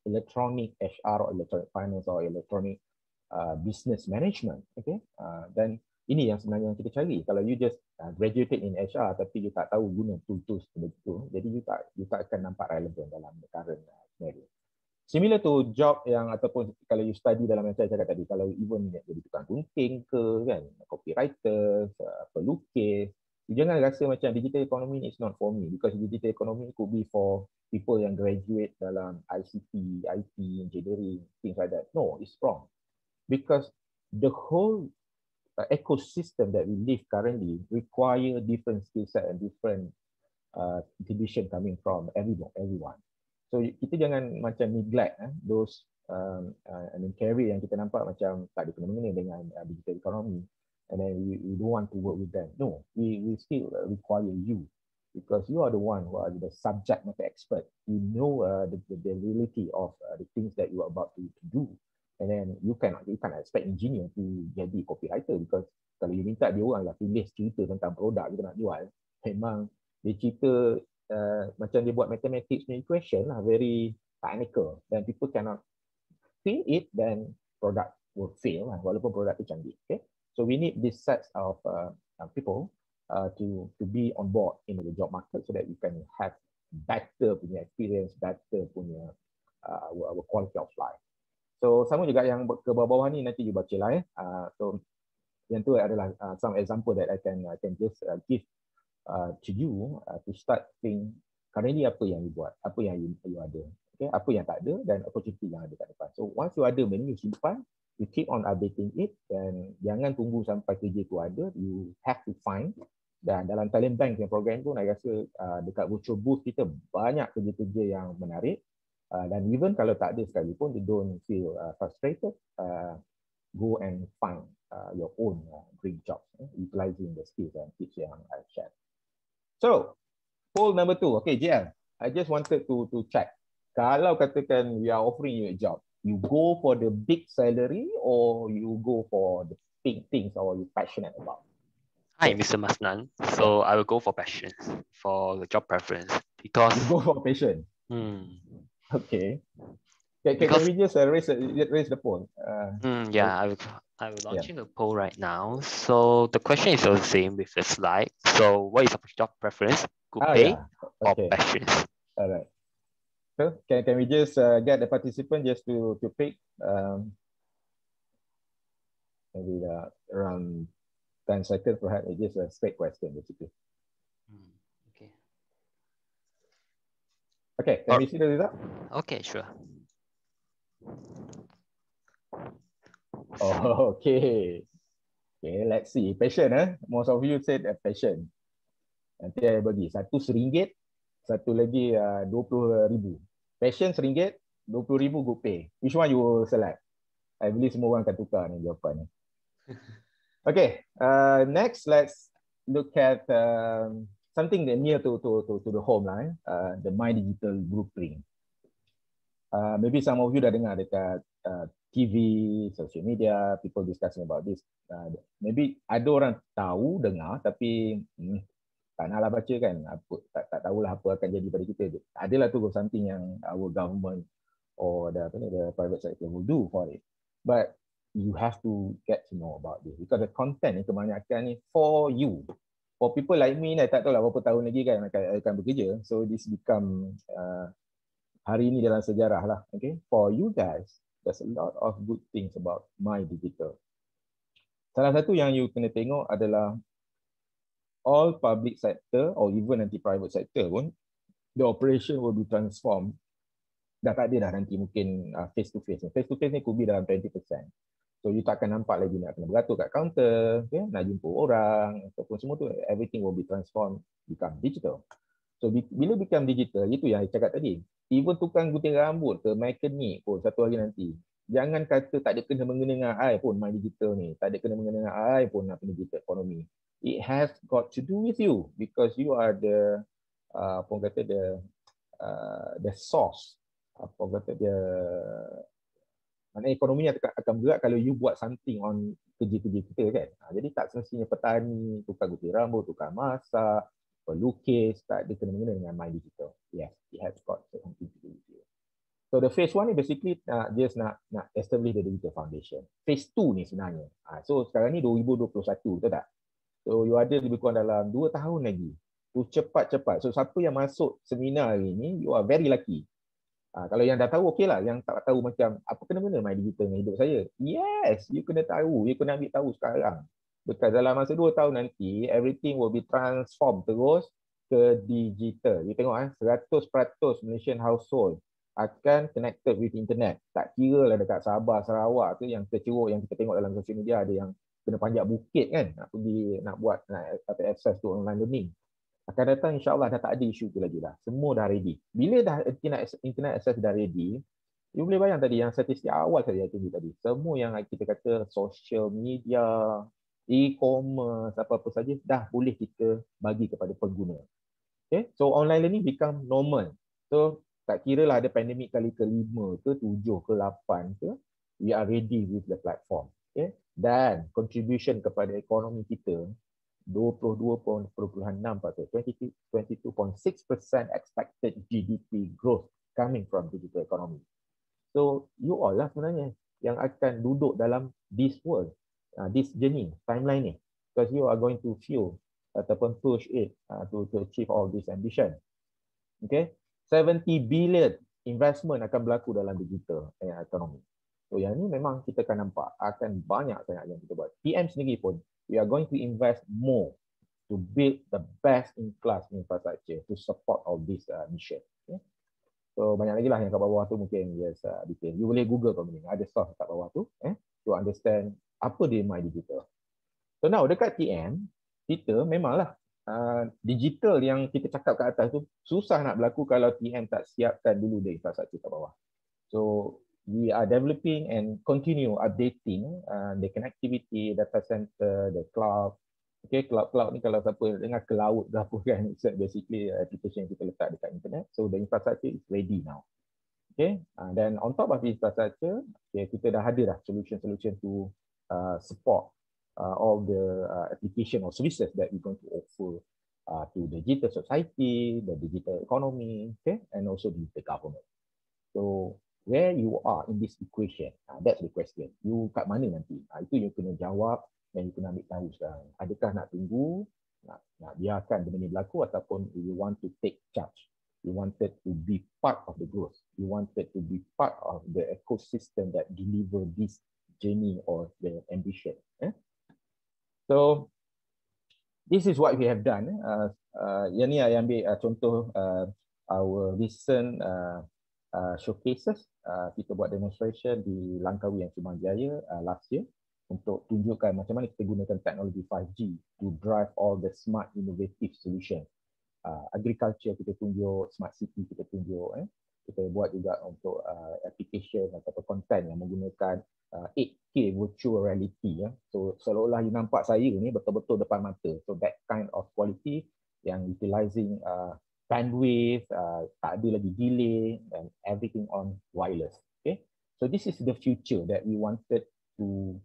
Speaker 2: electronic HR or electronic finance or electronic business management. Okay, dan ini yang sebenarnya yang kita cari. Kalau you just graduated in HR tapi you tak tahu guna tools betul, jadi you tak akan nampak relevan dalam the current scenario. Similar to job yang ataupun kalau you study dalam yang saya cakap tadi, kalau even jadi tukang gunting ke kan, copywriter, pelukis, jangan rasa macam digital economy is not for me, because digital economy could be for people yang graduate dalam ICT, IT, engineering, things like that. No, it's wrong. Because the whole ecosystem that we live currently require different skill set and different contribution coming from everyone. So kita jangan macam neglect those career yang kita nampak macam tak ada kena-mengena dengan digital economy, and then we don't want to work with them. No, we still require you, because you are the one who are the subject matter expert. You know the reality of the things that you are about to do, and then you cannot expect engineer to jadi copywriter, because kalau you minta dia orang lah tulis cerita tentang produk kita nak jual, memang dia cerita macam dia buat mathematics punya equation lah, very technical, dan people cannot feel it, then product will fail lah, walaupun produk tu canggih. Okay, so we need this sets of people to be on board in the job market, so that we can have better punya experience, better punya our quality of life. So sama juga yang ke bawah-bawah ni nanti you baca lah so yang tu adalah some example that I can just give to you to start think currently apa yang you buat, apa yang you ada, okay, apa yang tak ada, dan opportunity yang ada kat depan. So once you ada benda, you simpan, you keep on updating it, dan jangan tunggu sampai kerja tu ada, you have to find. Dan dalam Talent Bank yang program tu, saya rasa dekat virtual booth kita banyak kerja-kerja yang menarik, dan even kalau tak ada sekalipun, you don't feel frustrated, go and find your own dream jobs, utilizing the skills and tips yang I shared. So, poll number 2. Okay, JL, I just wanted to check. Kalau katakan we are offering you a job, you go for the big salary or you go for the big things or you're passionate about?
Speaker 1: Hi, Mr. Masnan. So I will go for passion, for the job preference, because
Speaker 2: you go for passion. Okay. Can we just raise the poll?
Speaker 1: Yeah, I will launching the poll right now. So the question is the same with the slide. So what is your job preference? Good pay or passion?
Speaker 2: All right. So can we just get the participant just to pick maybe around 10 seconds, perhaps. It's just a straight question basically. Okay, can we see the result?
Speaker 1: Okay, sure.
Speaker 2: Oh, okay. Okay, let's see. Passion, most of you said passion. Nanti saya bagi satu RM1, satu lagi RM20,000. Passion RM1, RM20,000 good pay. Which one you will select? I believe semua orang akan tukar ni jawapan ni. Okay, next let's look at something that near to the home line, the My Digital Blueprint. Maybe some of you dah dengar dekat TV, social media, people discussing about this. Maybe ada orang tahu, dengar, tapi tak naklah baca kan, tak tahulah apa akan jadi pada kita. Adalah tu something yang our government or the private sector will do for it. But you have to get to know about this because the content ni kebanyakan ni for you. For people like me, tak tahu lah berapa tahun lagi kan akan bekerja. So this become hari ini dalam sejarah lah. Okay, for you guys, there's a lot of good things about My Digital. Salah satu yang you kena tengok adalah all public sector or even nanti private sector pun, the operation will be transformed. Dah tak ada dah nanti mungkin face to face. Face to face ni could be dalam 20%. So you tak akan nampak lagi nak kena beratur kat kaunter, okay? Nak jumpa orang ataupun semua tu, everything will be transformed, become digital. So bila become digital, itu yang saya cakap tadi. Even tukang gunting rambut ke mekanik pun satu hari nanti, jangan kata tak ada kena mengena dengan I pun My Digital ni, tak ada kena mengena dengan I pun nak digital economy. It has got to do with you because you are the apa kata the source, apa kata dia, mana ekonominya akan bergerak kalau you buat something on kerja-kerja kita kan. Jadi tak semestinya petani, tukang gunting rambut, tukang masak, pelukis, tak ada kena-mengena dengan My Digital. Yes, it has got something to do with you. So the phase 1 ni basically just nak establish the digital foundation. Phase 2 ni sebenarnya. So sekarang ni 2021, betul tak? So you ada lebih kurang dalam 2 tahun lagi. Tu cepat-cepat. So siapa yang masuk seminar hari ni, you are very lucky. Kalau yang dah tahu, okey lah. Yang tak tahu macam, apa kena-mengena My Digital dengan hidup saya? Yes, you kena tahu. You kena ambil tahu sekarang. Because dalam masa 2 tahun nanti, everything will be transformed terus ke digital. You tengok 100% Malaysian household akan connected with internet. Tak kira lah dekat Sabah, Sarawak tu yang terceruk yang kita tengok dalam social media, ada yang kena panjat bukit kan, nak pergi nak access to online learning. Akan datang insya-Allah dah tak ada isu tu lagi dah. Semua dah ready. Bila dah internet access dah ready, you boleh bayang tadi yang statistik awal saya tunjuk tadi. Semua yang kita kata social media, e-commerce, apa-apa saja dah boleh kita bagi kepada pengguna. Okay? So online learning become normal. So tak kira lah ada pandemik kali ke-5 ke 7 ke 8 ke, we are ready with the platform. Okay? Dan contribution kepada ekonomi kita 22.6%, 22.6% expected GDP growth coming from digital economy. So you all lah sebenarnya yang akan duduk dalam this world, this journey, timeline ni, because you are going to fuel ataupun push it to achieve all this ambition. Okay, 70 billion investment akan berlaku dalam digital economy. So yang ni memang kita akan nampak akan banyak sangat yang kita buat. PM sendiri pun, we are going to invest more to build the best in class infrastructure to support all this mission. Okay? So banyak lagi lah yang kat bawah tu mungkin yes, detail. You boleh Google kalau ni, ada source kat bawah tu to understand apa dia My Digital. So now dekat TM, kita memanglah digital yang kita cakap kat atas tu susah nak berlaku kalau TM tak siapkan dulu dia infrastruktur kat bawah. So we are developing and continue updating the connectivity, data center, the cloud. Okay, cloud ni kalau siapa dengar cloud ke apa kan, it's basically application yang kita letak dekat internet. So the infrastructure is ready now. Okay, then on top of the infrastructure, okay, kita dah ada dah solution to support all the application or services that we're going to offer to the digital society, the digital economy, okay, and also the government. So where you are in this equation, that's the question. You kat mana nanti? Itu you kena jawab dan you kena ambil tahu sekarang. Adakah nak tunggu, nak biarkan benda ni berlaku ataupun you want to take charge? You wanted to be part of the growth. You wanted to be part of the ecosystem that deliver this journey or the ambition. So this is what we have done. Yang ni saya ambil contoh our recent showcases. Kita buat demonstration di Langkawi yang Subang Jaya last year untuk tunjukkan macam mana kita gunakan teknologi 5G to drive all the smart innovative solution. Agriculture kita tunjuk, smart city kita tunjuk. Kita buat juga untuk application atau content yang menggunakan 8K virtual reality. So seolah-olah you nampak saya ni betul-betul depan mata. So that kind of quality yang utilizing bandwidth, tak ada lagi delay, and everything on wireless. Okay, so this is the future that we wanted to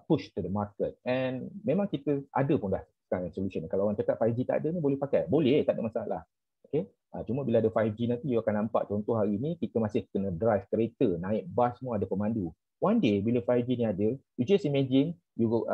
Speaker 2: push to the market. And memang kita ada pun dah sekarang solution. Kalau orang cakap 5G tak ada ni boleh pakai, boleh, tak ada masalah. Okay, cuma bila ada 5G nanti you akan nampak, contoh hari ni kita masih kena drive kereta, naik bas semua ada pemandu. One day bila 5G ni ada, you just imagine you go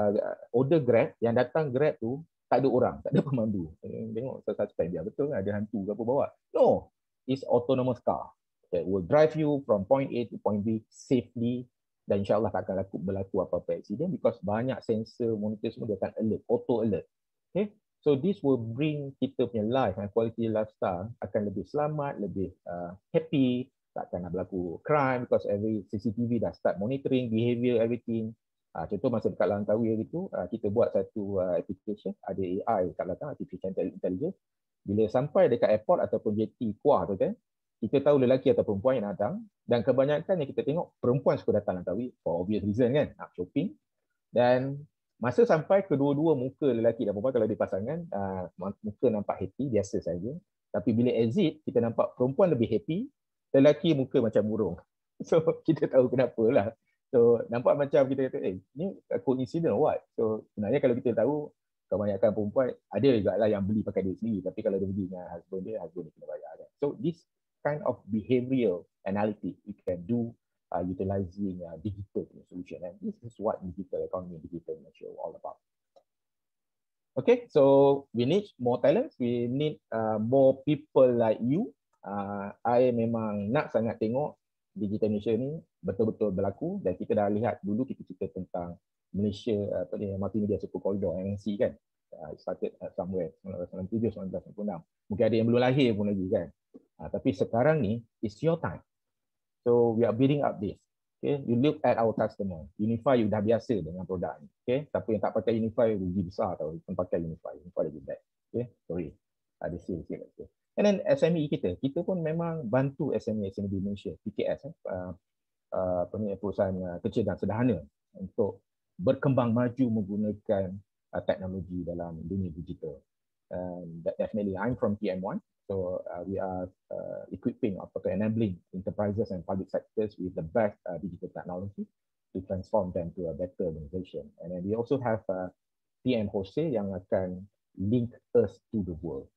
Speaker 2: order Grab, yang datang Grab tu tak ada orang, tak ada pemandu. Tengok suspect dia, betul kan ada hantu ke apa bawa? No, it's autonomous car that will drive you from point A to point B safely, dan insyaAllah tak akan berlaku apa-apa accident because banyak sensor, monitor semua dia akan alert, auto alert. Okay, so this will bring kita punya life and quality lifestyle akan lebih selamat, lebih happy, tak akan berlaku crime because every CCTV dah start monitoring behavior everything. Contoh masa dekat Langkawi itu, kita buat satu application, ada AI kat belakang, artificial intelligence. Bila sampai dekat airport ataupun JT Kuah tu kan, kita tahu lelaki atau perempuan yang datang, dan kebanyakan yang kita tengok perempuan suka datang Langkawi for obvious reason kan, nak shopping. Dan masa sampai kedua-dua muka lelaki dan perempuan, kalau dia pasangan, muka nampak happy, biasa saja. Tapi bila exit, kita nampak perempuan lebih happy, lelaki muka macam burung. So kita tahu kenapa lah. So nampak macam kita kata, ni coincidence what? So sebenarnya kalau kita tahu, kebanyakan perempuan ada juga lah yang beli pakai duit sendiri, tapi kalau dia beli dengan husband dia kena bayar kan. So this kind of behavioral analytics we can do utilizing digital solution, and this is what digital economy, digital nature all about. Okay, so we need more talents, we need more people like you. I memang nak sangat tengok Digital Malaysia ni betul-betul berlaku, dan kita dah lihat dulu kita cerita tentang Malaysia Multimedia Super Corridor MNC kan. It started somewhere 1997, 1996. Mungkin ada yang belum lahir pun lagi kan. Tapi sekarang ni it's your time. So we are building up this. Okay, you look at our customer. Unify you dah biasa dengan produk ni. Okay, siapa yang tak pakai Unify rugi besar tau. Yang pakai Unify lagi bad. Okay, sorry. Ada sikit. And then SME kita pun memang bantu SME di Malaysia, PKS, perusahaan kecil dan sederhana untuk berkembang maju menggunakan teknologi dalam dunia digital. Definitely, I'm from TM1, so we are equipping atau enabling enterprises and public sectors with the best digital technology to transform them to a better organization. And then we also have TM Hosei yang akan link us to the world.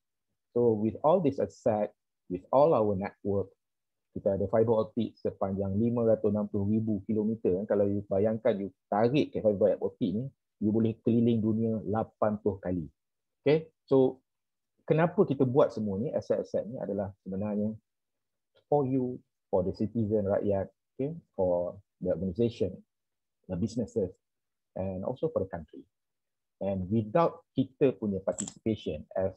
Speaker 2: So with all this asset, with all our network, kita ada fiber optic sepanjang 560,000 kilometer. Kalau you bayangkan you tarik ke fiber optic ni, you boleh keliling dunia 80 kali. Okay, so kenapa kita buat semua ni, aset-aset ni adalah sebenarnya for you, for the citizen, rakyat, okay, for the organization, the businesses, and also for the country. And without kita punya participation as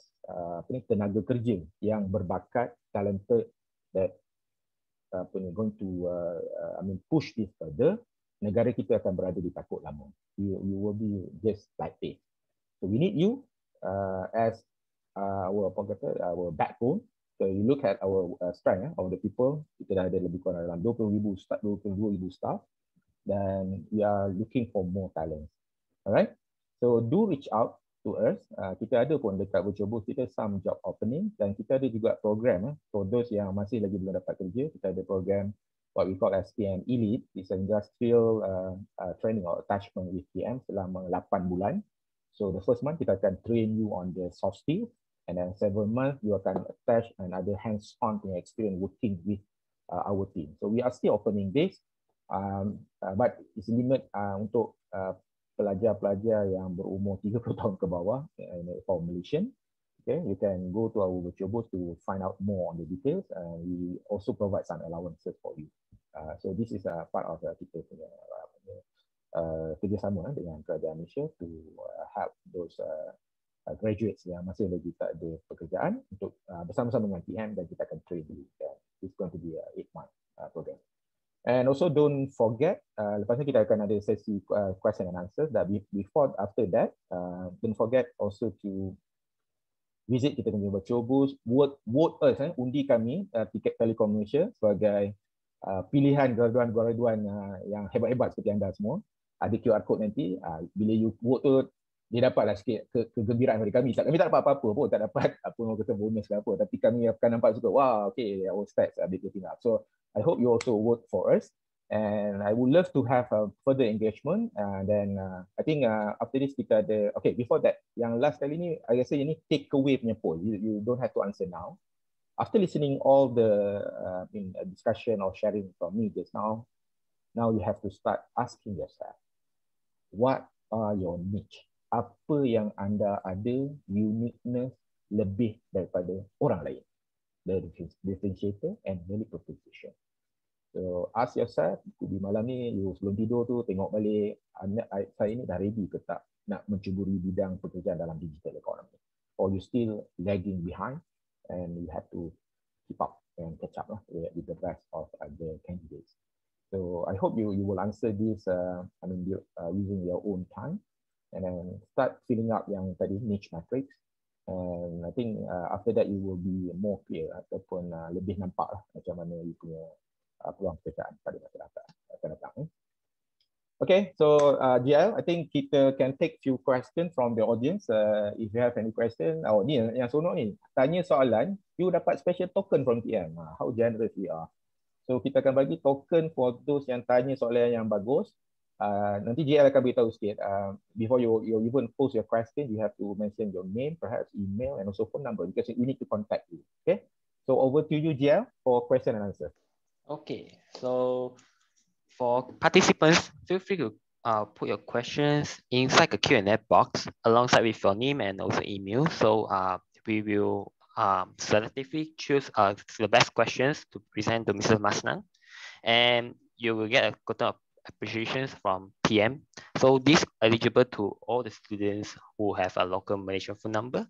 Speaker 2: tenaga kerja yang berbakat, talented, that going to push this further, negara kita akan berada di takut lama. You will be just like this. So we need you as our backbone. So you look at our strength of the people, kita dah ada lebih kurang dalam 22,000 staff, dan we are looking for more talent. Alright? So do reach out to us. Kita ada pun dekat Virtual Booth kita some job opening, dan kita ada juga program for those yang masih lagi belum dapat kerja. Kita ada program what we call as PM Elite. It's an industrial training or attachment with PM selama 8 bulan. So the first month kita akan train you on the soft skill, and then 7 months you akan attach another hands-on experience working with our team. So we are still opening this, but it's limit untuk pelajar-pelajar yang berumur 30 tahun ke bawah for Malaysian. Okay, you can go to our virtual booth to find out more on the details. We also provide some allowances for you. So this is a part of kita punya kerjasama dengan kerajaan Malaysia to help those graduates yang masih lagi tak ada pekerjaan untuk bersama-sama dengan PM, dan kita akan train dulu. It's going to be a 8-month program. And also don't forget, lepas ni kita akan ada sesi question and answers. That before after that, don't forget also to visit kita punya virtual booth, vote us, undi kami Tiket Telekom Malaysia sebagai pilihan graduan-graduan yang hebat-hebat seperti anda semua. Ada QR code nanti, bila you vote tu dia dapatlah sikit kegembiraan dari kami. Kami tak dapat apa-apa pun, tak dapat apa orang kata bonus ke apa, tapi kami akan nampak juga, wah, okay, our stats are getting up. So I hope you also work for us, and I would love to have further engagement. Then I think after this kita ada, okay, before that, yang last kali ni, I rasa ini takeaway punya poll. You don't have to answer now. After listening all the discussion or sharing from me just now you have to start asking yourself, what are your niche? Apa yang anda ada uniqueness lebih daripada orang lain? The differentiator and value proposition. So ask yourself, di malam ni you sebelum tidur tu tengok balik, saya ni dah ready ke tak nak mencuburi bidang pekerjaan dalam digital economy, or you still lagging behind and you have to keep up and catch up with the rest of the candidates. So I hope you will answer this using your own time, and then start filling up yang tadi niche matrix, and I think after that you will be more clear ataupun lebih nampak lah macam mana you punya peluang pekerjaan pada masyarakat akan datang. Okay, so GL, I think kita can take few questions from the audience. If you have any question, ni yang sonok ni, tanya soalan, you dapat special token from TM. How generous we are. So kita akan bagi token for those yang tanya soalan yang bagus. Nanti GL akan beritahu sikit. Before you even post your question, you have to mention your name, perhaps email, and also phone number, because we need to contact you. Okay. So over to you, GL, for question and answer.
Speaker 1: Okay. So for participants, feel free to put your questions inside the Q&A box alongside with your name and also email. So we will selectively choose the best questions to present to Mrs. Masnan, and you will get a quota of appreciations from TM. So this eligible to all the students who have a local Malaysian phone number.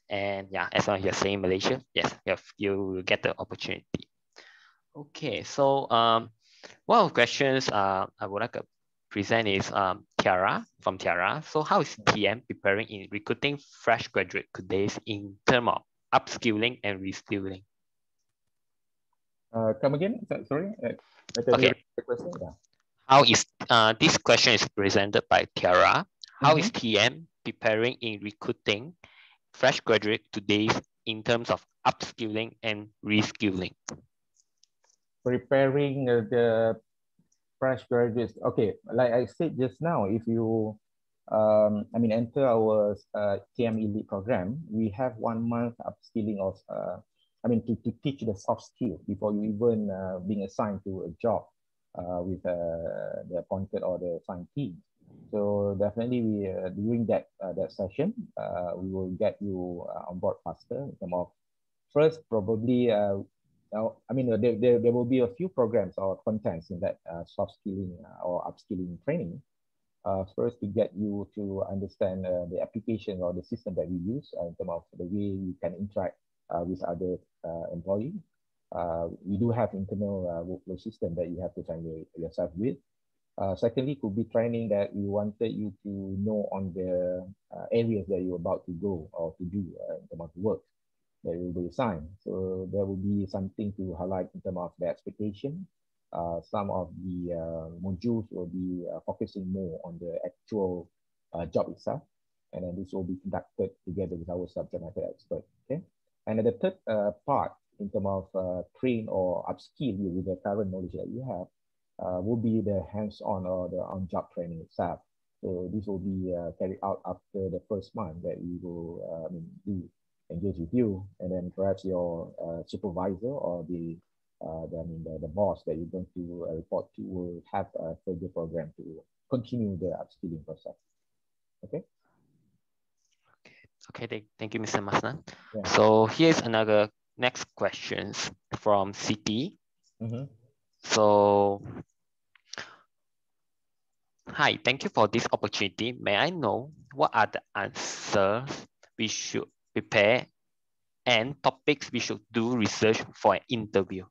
Speaker 1: And yeah, as long as you're saying Malaysia, yes, you will get the opportunity. Okay, so one of the questions I would like to present is Tiara, from Tiara. So how is TM preparing in recruiting fresh graduate today's in terms of upskilling and reskilling?
Speaker 2: Come again? Sorry.
Speaker 1: Okay.
Speaker 2: The question? Yeah.
Speaker 1: How is this question is presented by Tiara? How is TM preparing in recruiting fresh graduate today in terms of upskilling and reskilling?
Speaker 2: Preparing the fresh graduates. Okay, like I said just now, if you enter our TM Elite program, we have 1 month upskilling of to teach the soft skill before you even being assigned to a job with the appointed or the assigned team. So definitely we during that session we will get you on board faster. In terms of first, probably there will be a few programs or contents in that soft skilling or upskilling training. First, to get you to understand the application or the system that we use in terms of the way you can interact with other employees. We do have internal workflow system that you have to train yourself with. Secondly, could be training that we wanted you to know on the areas that you're about to go or to do in terms of work that will be assigned. So there will be something to highlight in terms of the expectation. Some of the modules will be focusing more on the actual job itself, and then this will be conducted together with our subject matter expert. Okay, and then the third part in terms of train or upskill you with the current knowledge that you have will be the hands-on or the on-job training itself. So this will be carried out after the first month that we will do engage with you, and then perhaps your supervisor or the boss that you're going to report to will have a further program to continue the upskilling process. Okay.
Speaker 1: Okay. Thank you, Mr. Masnan. Yeah. So here's another next questions from Citi. So, hi, thank you for this opportunity. May I know what are the answers we should prepare and topics we should do research for an interview?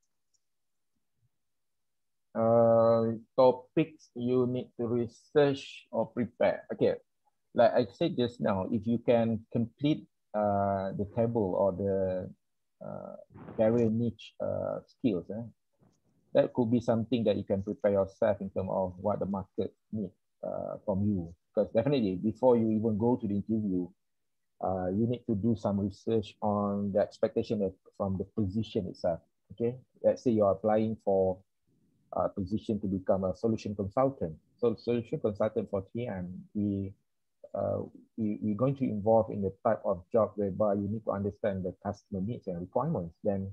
Speaker 2: Topics you need to research or prepare. Okay, like I said just now, if you can complete the table or the career niche skills, that could be something that you can prepare yourself in terms of what the market needs from you because definitely before you even go to the interview, you need to do some research on the expectation from the position itself. Okay, let's say you're applying for a position to become a solution consultant. So solution consultant for TM, we're going to involve in the type of job whereby you need to understand the customer needs and requirements. Then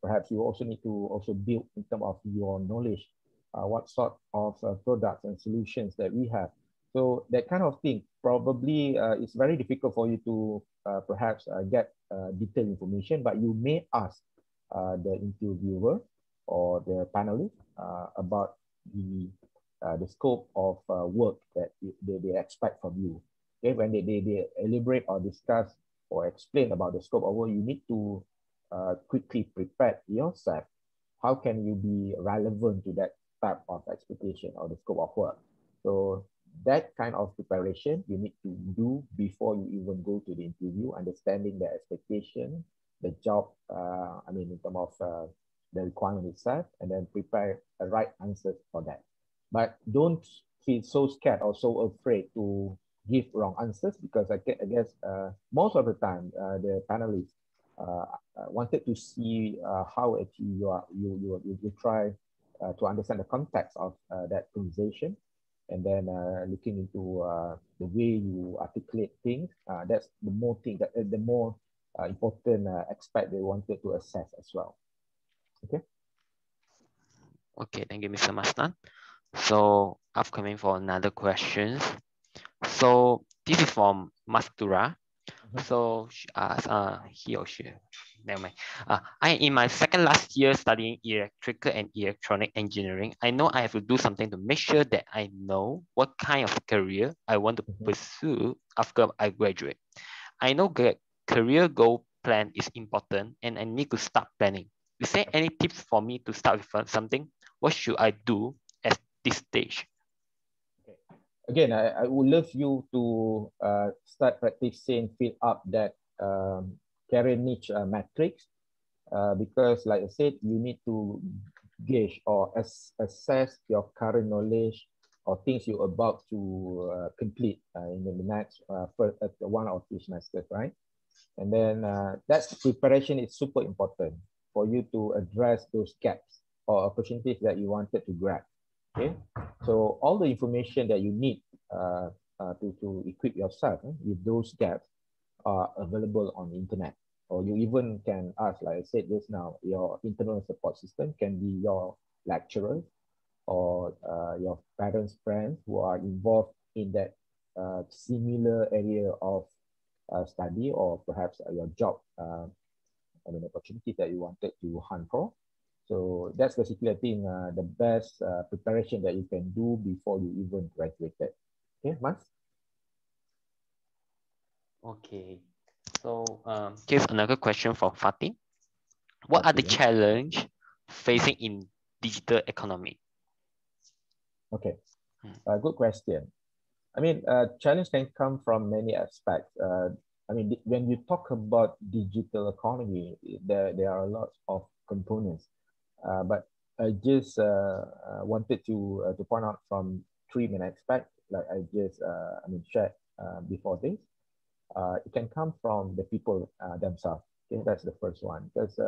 Speaker 2: perhaps you also need to also build in terms of your knowledge, what sort of products and solutions that we have. So that kind of thing probably it's very difficult for you to perhaps get detailed information, but you may ask the interviewer or the panelist about the scope of work that they expect from you. Okay, when they elaborate or discuss or explain about the scope of work, you need to quickly prepare yourself. How can you be relevant to that type of expectation or the scope of work? So that kind of preparation you need to do before you even go to the interview, understanding the expectation, the job, in terms of the requirement itself, and then prepare a right answer for that. But don't feel so scared or so afraid to give wrong answers, because I guess most of the time the panelists wanted to see how actually you try to understand the context of that conversation, and then looking into the way you articulate things. That's the more thing that the more important aspect they wanted to assess as well. Okay.
Speaker 1: Okay, thank you, Mr. Masnan. So upcoming for another question. So this is from Mastura. So she asks, he or she, never mind. I in my second last year studying electrical and electronic engineering. I know I have to do something to make sure that I know what kind of career I want to pursue after I graduate. I know career goal plan is important and I need to start planning. Is there any tips for me to start with something? What should I do at this stage?
Speaker 2: Again, I would love you to start practicing, fill up that career niche matrix, because like I said, you need to gauge or assess your current knowledge or things you're about to complete in the next one or two semesters, right? And then that's preparation is super important for you to address those gaps or opportunities that you wanted to grab. Okay, so all the information that you need to equip yourself with those gaps are available on the internet, or you even can ask, like I said just now, your internal support system can be your lecturers or your parents' friends who are involved in that similar area of study, or perhaps your job opportunities that you wanted to hunt for. So that's basically, I think, the best preparation that you can do before you even graduated. Okay, Mas?
Speaker 1: Okay. So here's another question from Fatih. What are the challenges facing in digital economy?
Speaker 2: Okay, good question. I mean, challenge can come from many aspects. When you talk about digital economy, there are a lot of components. But I just wanted to point out from three main aspects, like I just shared before this. It can come from the people themselves. Okay, that's the first one, because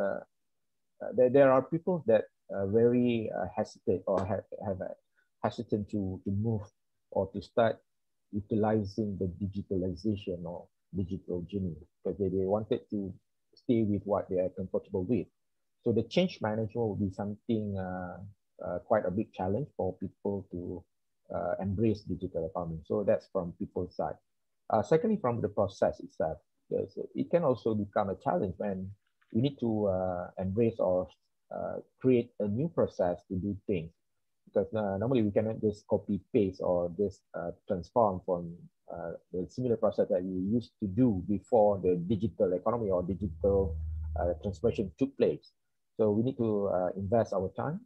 Speaker 2: there are people that very hesitate or have a hesitant to move or to start utilizing the digitalization or digital journey, because they wanted to stay with what they are comfortable with. So the change management will be something quite a big challenge for people to embrace digital economy. So that's from people's side. Secondly, from the process itself, because it can also become a challenge when we need to embrace or create a new process to do things. Because normally we cannot just copy paste or just transform from the similar process that we used to do before the digital economy or digital transformation took place. So we need to invest our time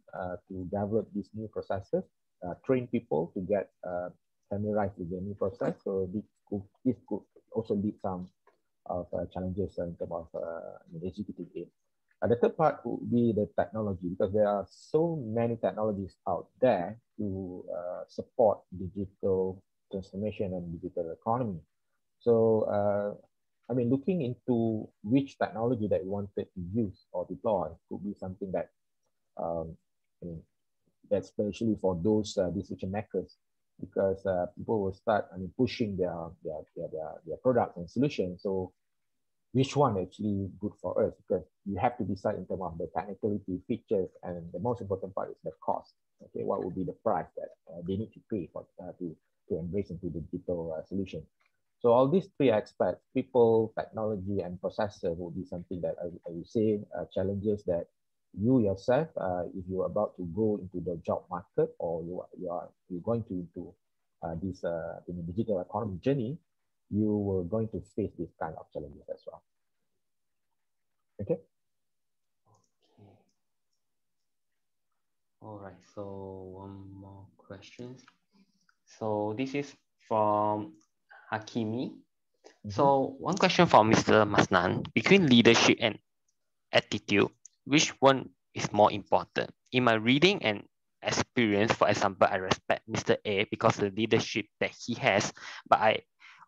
Speaker 2: to develop these new processes, train people to get familiarized with the new process. So this could also lead some of challenges in terms of executive aid. The third part would be the technology, because there are so many technologies out there to support digital transformation and digital economy. So, I mean, looking into which technology that we wanted to use or deploy could be something that, I mean, especially for those decision makers, because people will start, I mean, pushing their products and solutions. So, which one actually good for us? Because you have to decide in terms of the technicality, features, and the most important part is the cost. Okay, what would be the price that they need to pay for to embrace into the digital solution? So all these three aspects, people, technology, and processor, will be something that I would say challenges that you yourself, if you're about to go into the job market or you're going to into this digital economy journey, you were going to face this kind of challenges as well. Okay.
Speaker 1: All right, so one more question. So this is from Hakimi. So one question for Mr. Masnan, between leadership and attitude, which one is more important? In my reading and experience, for example, I respect Mr. A because of the leadership that he has, but I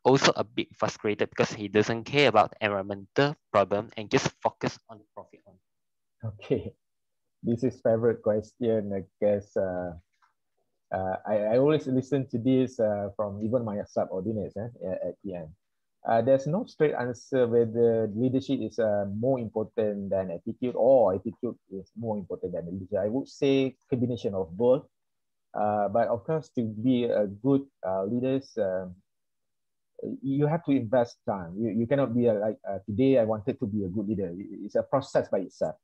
Speaker 1: also a bit frustrated because he doesn't care about the environmental problem and just focus on the profit.
Speaker 2: Okay, this is favorite question. I guess I always listen to this from even my subordinates at PM. There's no straight answer whether leadership is more important than attitude or attitude is more important than leadership. I would say combination of both. But of course, to be a good leaders, you have to invest time. You cannot be like today I wanted to be a good leader. It's a process by itself.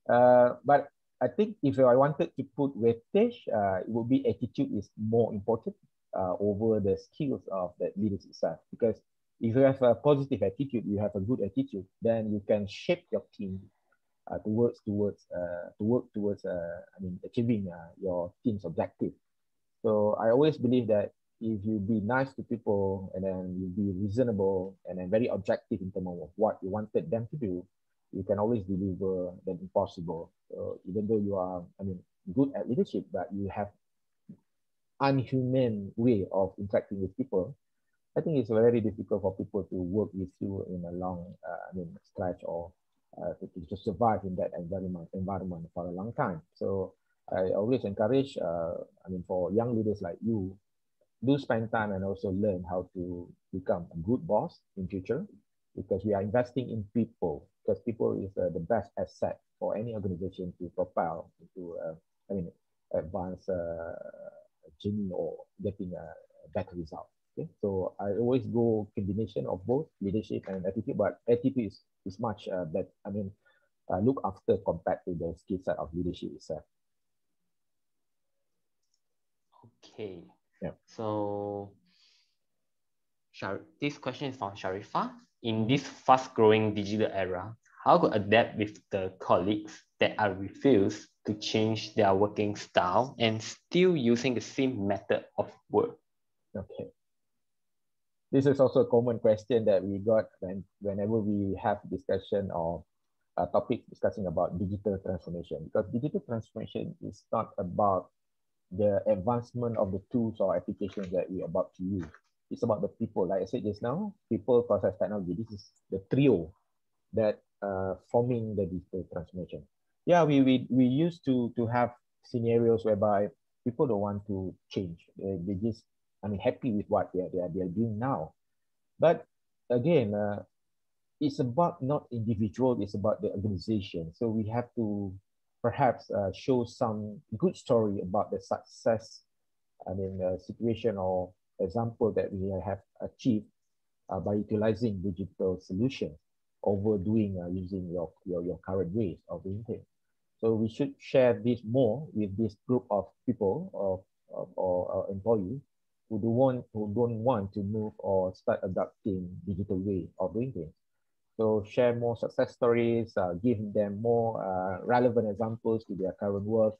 Speaker 2: But I think if I wanted to put weightage, it would be attitude is more important over the skills of the leaders itself. Because if you have a positive attitude, you have a good attitude, then you can shape your team to work towards achieving your team's objective. So I always believe that if you be nice to people and then you be reasonable and then very objective in terms of what you wanted them to do, you can always deliver the impossible. So even though you are, good at leadership, but you have unhuman way of interacting with people, I think it's very difficult for people to work with you in a long, stretch or to survive in that environment for a long time. So I always encourage, for young leaders like you, do spend time and also learn how to become a good boss in future, because we are investing in people, because people is the best asset for any organization to propel into, advanced journey or getting a better result. Okay, so I always go combination of both leadership and attitude, but attitude is much better. Look after compared to the skill set of leadership itself.
Speaker 1: Okay.
Speaker 2: Yeah.
Speaker 1: So this question is from Sharifah. In this fast-growing digital era, how to adapt with the colleagues that are refused to change their working style and still using the same method of work?
Speaker 2: Okay. This is also a common question that we got whenever we have discussion or a topic discussing about digital transformation, because digital transformation is not about the advancement of the tools or applications that we're about to use. It's about the people. Like I said just now, people, process, technology. This is the trio that forming the digital transformation. Yeah, we used to have scenarios whereby people don't want to change. They just, happy with what they're doing now. But again, it's about not individual, it's about the organization. So we have to perhaps show some good story about the success, situation or example that we have achieved by utilizing digital solutions over doing using your current ways of doing things. So we should share this more with this group of people or employees who don't want to move or start adopting digital way of doing things. So share more success stories, give them more relevant examples to their current work.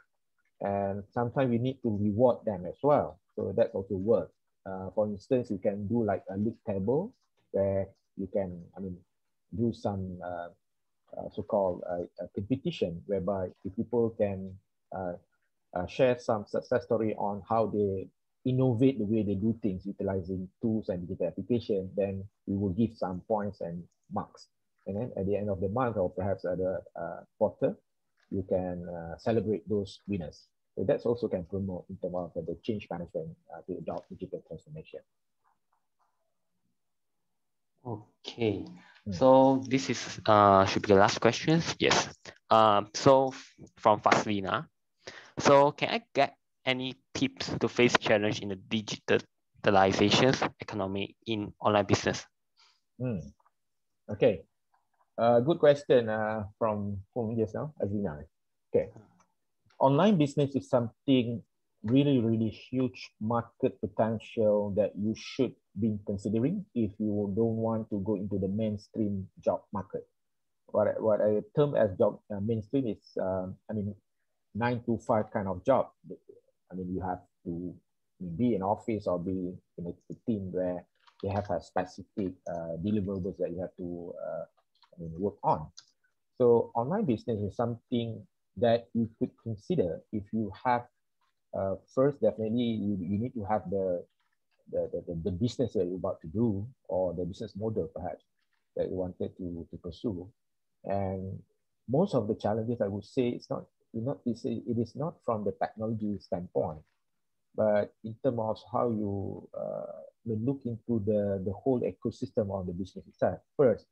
Speaker 2: And sometimes we need to reward them as well. So that also works. For instance, you can do like a league table where you can, do some so-called competition whereby the people can share some success story on how they innovate the way they do things utilizing tools and digital application, then we will give some points and marks. And then at the end of the month or perhaps at the quarter, you can celebrate those winners. So that's also can promote in terms of the change management to adopt digital transformation.
Speaker 1: Okay, so this is should be the last question. Yes. So from Faslina, so can I get any tips to face challenge in the digitalization economy in online business?
Speaker 2: Okay, good question from whom just now, Azina. Okay, online business is something really huge market potential that you should be considering if you don't want to go into the mainstream job market. What I term as job mainstream is, I mean, 9 to 5 kind of job. I mean, you have to be in office or be in a team where they have a specific deliverables that you have to work on. So online business is something that you could consider if you have first, definitely you need to have the business that you're about to do, or the business model perhaps that you wanted to pursue. And most of the challenges, I would say, it is not from the technology standpoint, but in terms of how you look into the whole ecosystem of the business itself. First,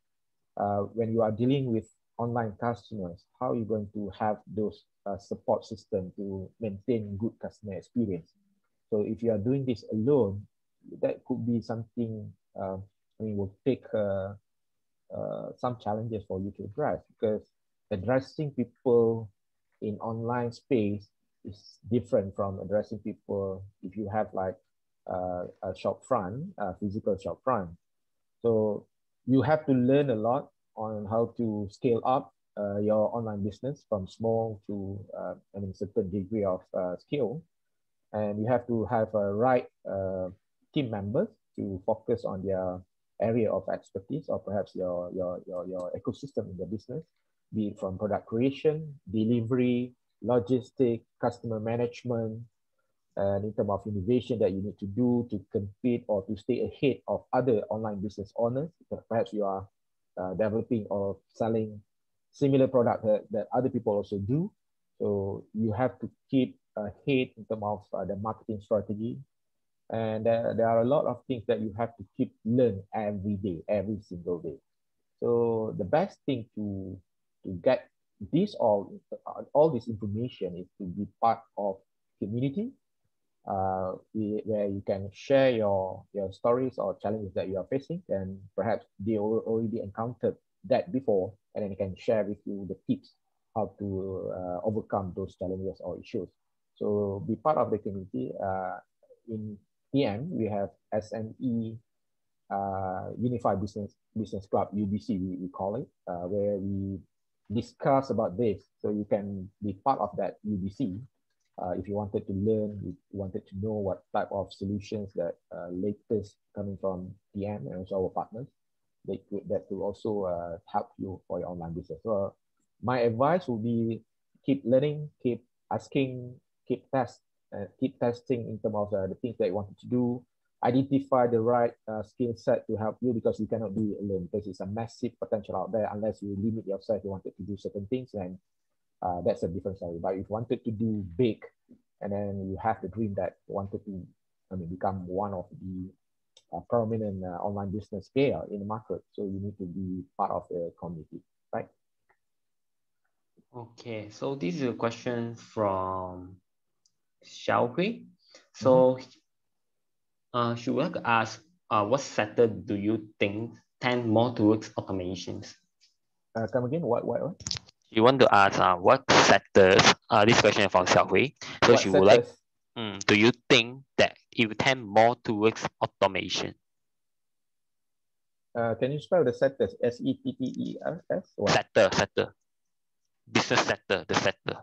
Speaker 2: when you are dealing with online customers, how are you going to have those support system to maintain good customer experience? So if you are doing this alone, that could be something, will take some challenges for you to address, because addressing people in online space is different from addressing people if you have like a shop front, a physical shop front. So you have to learn a lot on how to scale up your online business from small to certain degree of skill, and you have to have a right team members to focus on their area of expertise, or perhaps your ecosystem in the business, be it from product creation, delivery, logistics, customer management, and in terms of innovation that you need to do to compete or to stay ahead of other online business owners. Perhaps you are developing or selling similar product that other people also do. So you have to keep ahead in terms of the marketing strategy. And there are a lot of things that you have to keep learn every day, every single day. So the best thing to get all this information is to be part of community, where you can share your stories or challenges that you are facing, and perhaps they already encountered that before, and then you can share with you the tips how to overcome those challenges or issues. So be part of the community. In TM, we have SME Unified Business Club, UBC, we call it, where we discuss about this. So you can be part of that UBC. If you wanted to learn, if you wanted to know what type of solutions that latest coming from TM and also our partners, that will also help you for your online business. So my advice would be keep learning, keep asking, keep testing in terms of the things that you wanted to do. Identify the right skill set to help you, because you cannot do it alone, because it's a massive potential out there. Unless you limit yourself, you wanted to do certain things, and that's a different story. But if you wanted to do big, and then you have the dream that you wanted to become one of the prominent online business player in the market, so you need to be part of the community, right?
Speaker 1: Okay, so this is a question from Xiaohui. So she would like to ask, what sector do you think tend more towards automations?
Speaker 2: Come again, what?
Speaker 1: You want to ask what sectors, this question is from Xiaohui. So
Speaker 2: what
Speaker 1: she
Speaker 2: sectors?
Speaker 1: would like, do you think that it would tend more towards automation?
Speaker 2: Can you spell the sectors? SETTERS?
Speaker 1: Sector. Business sector, the sector.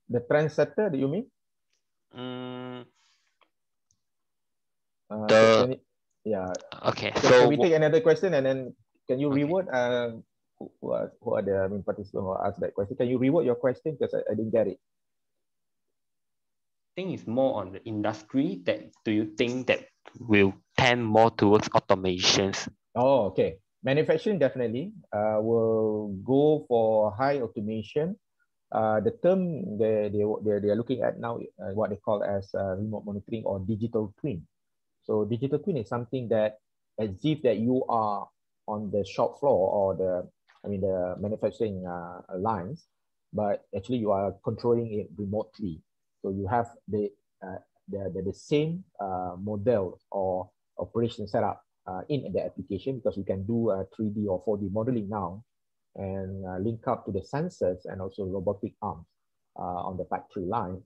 Speaker 2: The trend sector, do you mean? Yeah.
Speaker 1: Okay.
Speaker 2: So can we take another question, and then can you reword? Who are the participants who asked that question? Can you reword your question, because I didn't get it?
Speaker 1: think it's more on the industry that do you think that will tend more towards automations?
Speaker 2: Oh, okay. Manufacturing definitely will go for high automation. The term they are looking at now, what they call as remote monitoring or digital twin. So digital twin is something that as if that you are on the shop floor or the manufacturing lines, but actually you are controlling it remotely. So you have the same model or operation setup in the application, because you can do 3D or 4D modeling now and link up to the sensors and also robotic arms on the factory line.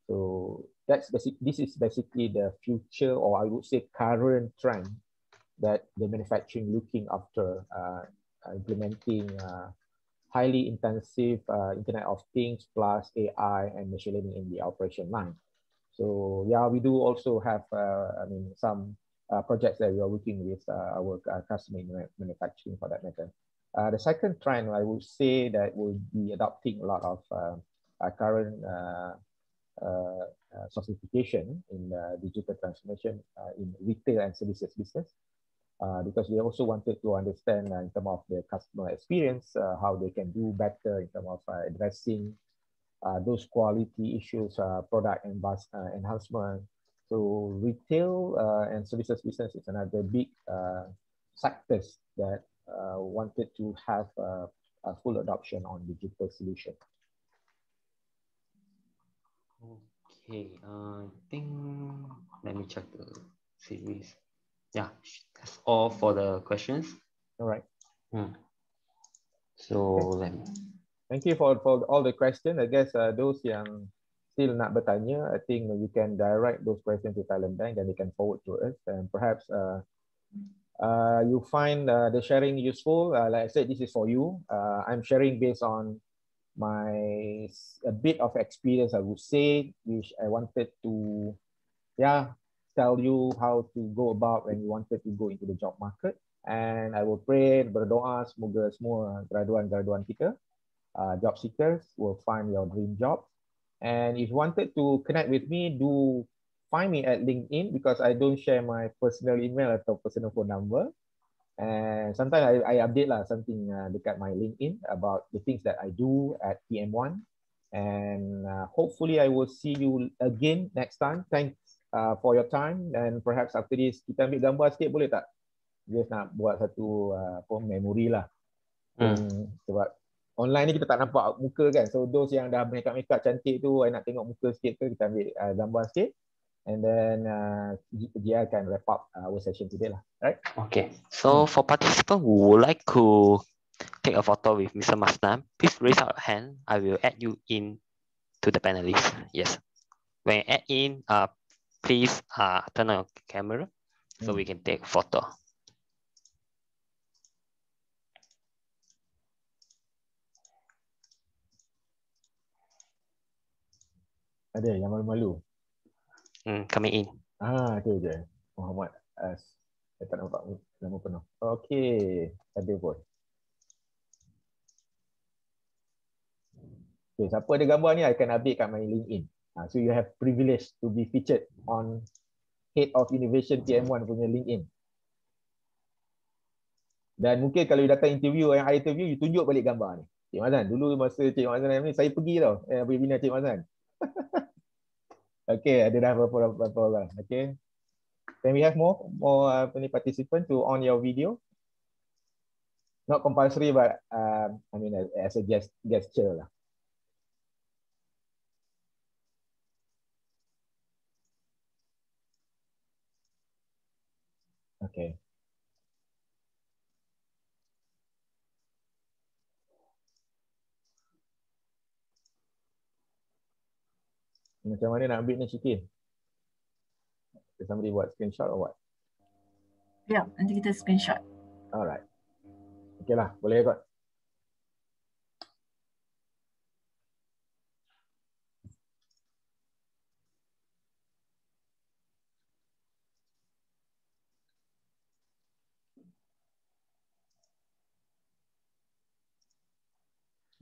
Speaker 2: So this is basically the future, or I would say current trend that the manufacturing looking after, implementing highly intensive Internet of Things plus AI and machine learning in the operation line. So yeah, we do also have some projects that we are working with our customer in manufacturing for that matter. The second trend, I would say, that will be adopting a lot of current sophistication in digital transformation in retail and services business, because we also wanted to understand in terms of the customer experience, how they can do better in terms of addressing those quality issues, product and enhancement. So retail and services business is another big sectors that wanted to have a full adoption on digital solution.
Speaker 1: Okay, I think let me check the series. Yeah, that's all for the questions.
Speaker 2: All right.
Speaker 1: So
Speaker 2: okay. Thank you for all the questions. I guess those yang still nak bertanya, I think you can direct those questions to Talent Bank and they can forward to us. And perhaps you find the sharing useful. Like I said, this is for you. I'm sharing based on a bit of experience, I would say, which I wanted to, tell you how to go about when you wanted to go into the job market. And I will pray, berdoa, semoga semua graduan-graduan kita, job seekers, will find your dream job. And if you wanted to connect with me, do find me at LinkedIn, because I don't share my personal email atau personal phone number. And sometimes I update something dekat my LinkedIn about the things that I do at PM1. And hopefully I will see you again next time. Thanks for your time. And perhaps after this, kita ambil gambar sikit, boleh tak? Just nak buat satu memory lah. Sebab online ni kita tak nampak muka kan. So those yang dah makeup cantik tu, I nak tengok muka sikit tu, kita ambil gambar sikit. And then dia akan wrap up our session today lah. Right?
Speaker 1: Okay. So for participants who would like to take a photo with Mr. Masnan, please raise your hand. I will add you in to the panelists. Yes. When you add in, please turn on your camera so we can take photo.
Speaker 2: Ada yang malu-malu.
Speaker 1: Coming in.
Speaker 2: Tu je. Muhammad As. Saya tak nampak nama penuh. Okay. Ada pun. Okay, siapa ada gambar ni, I can update kat my LinkedIn. So you have privilege to be featured on Head of Innovation PM1 punya LinkedIn. Dan mungkin kalau you datang interview, yang I interview, you tunjuk balik gambar ni. Cik Mazlan, dulu masa Cik Mazlan ni, saya pergi tau, webinar Cik Mazlan. Okay, ada dah berapa orang. Okay. Can we have more participants to on your video? Not compulsory, but as a gesture lah. Okay. Macam mana nak ambil ni, Syikir? Somebody buat screenshot or what?
Speaker 4: Ya, nanti kita screenshot.
Speaker 2: Alright. Okay lah, boleh kot.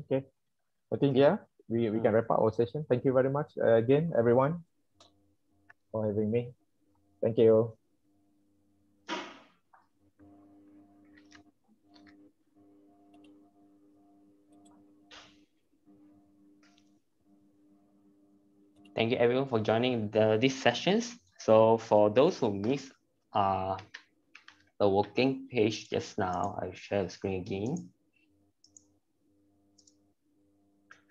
Speaker 2: Okay. I think we can wrap up our session. Thank you very much again, everyone. for having me. Thank you.
Speaker 1: Thank you everyone for joining these sessions. So for those who missed the working page just now, I share the screen again.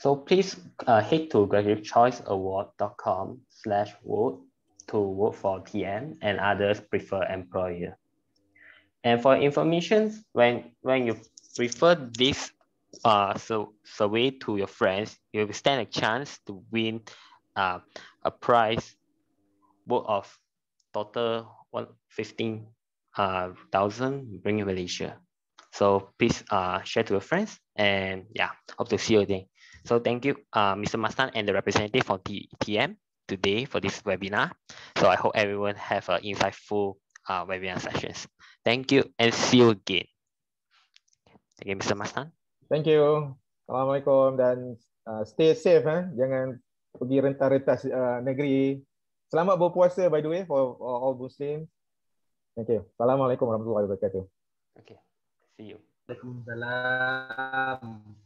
Speaker 1: So please head to graduatechoiceaward.com/vote to vote for TM and others preferred employer. And for information, when you refer this survey to your friends, you will stand a chance to win a prize worth of total 15,000 bringing Malaysia. So please share to your friends, and yeah, hope to see you again. So thank you, Mr. Mastan and the representative from TM today for this webinar. So I hope everyone have an insightful webinar sessions. Thank you and see you again. Thank you, Mr. Mastan.
Speaker 2: Thank you. Assalamualaikum dan stay safe. Jangan pergi rentas-rentas negeri. Selamat berpuasa by the way for all Muslims. Thank you. Assalamualaikum warahmatullahi wabarakatuh.
Speaker 1: Okay, see you.
Speaker 5: Waalaikumsalam.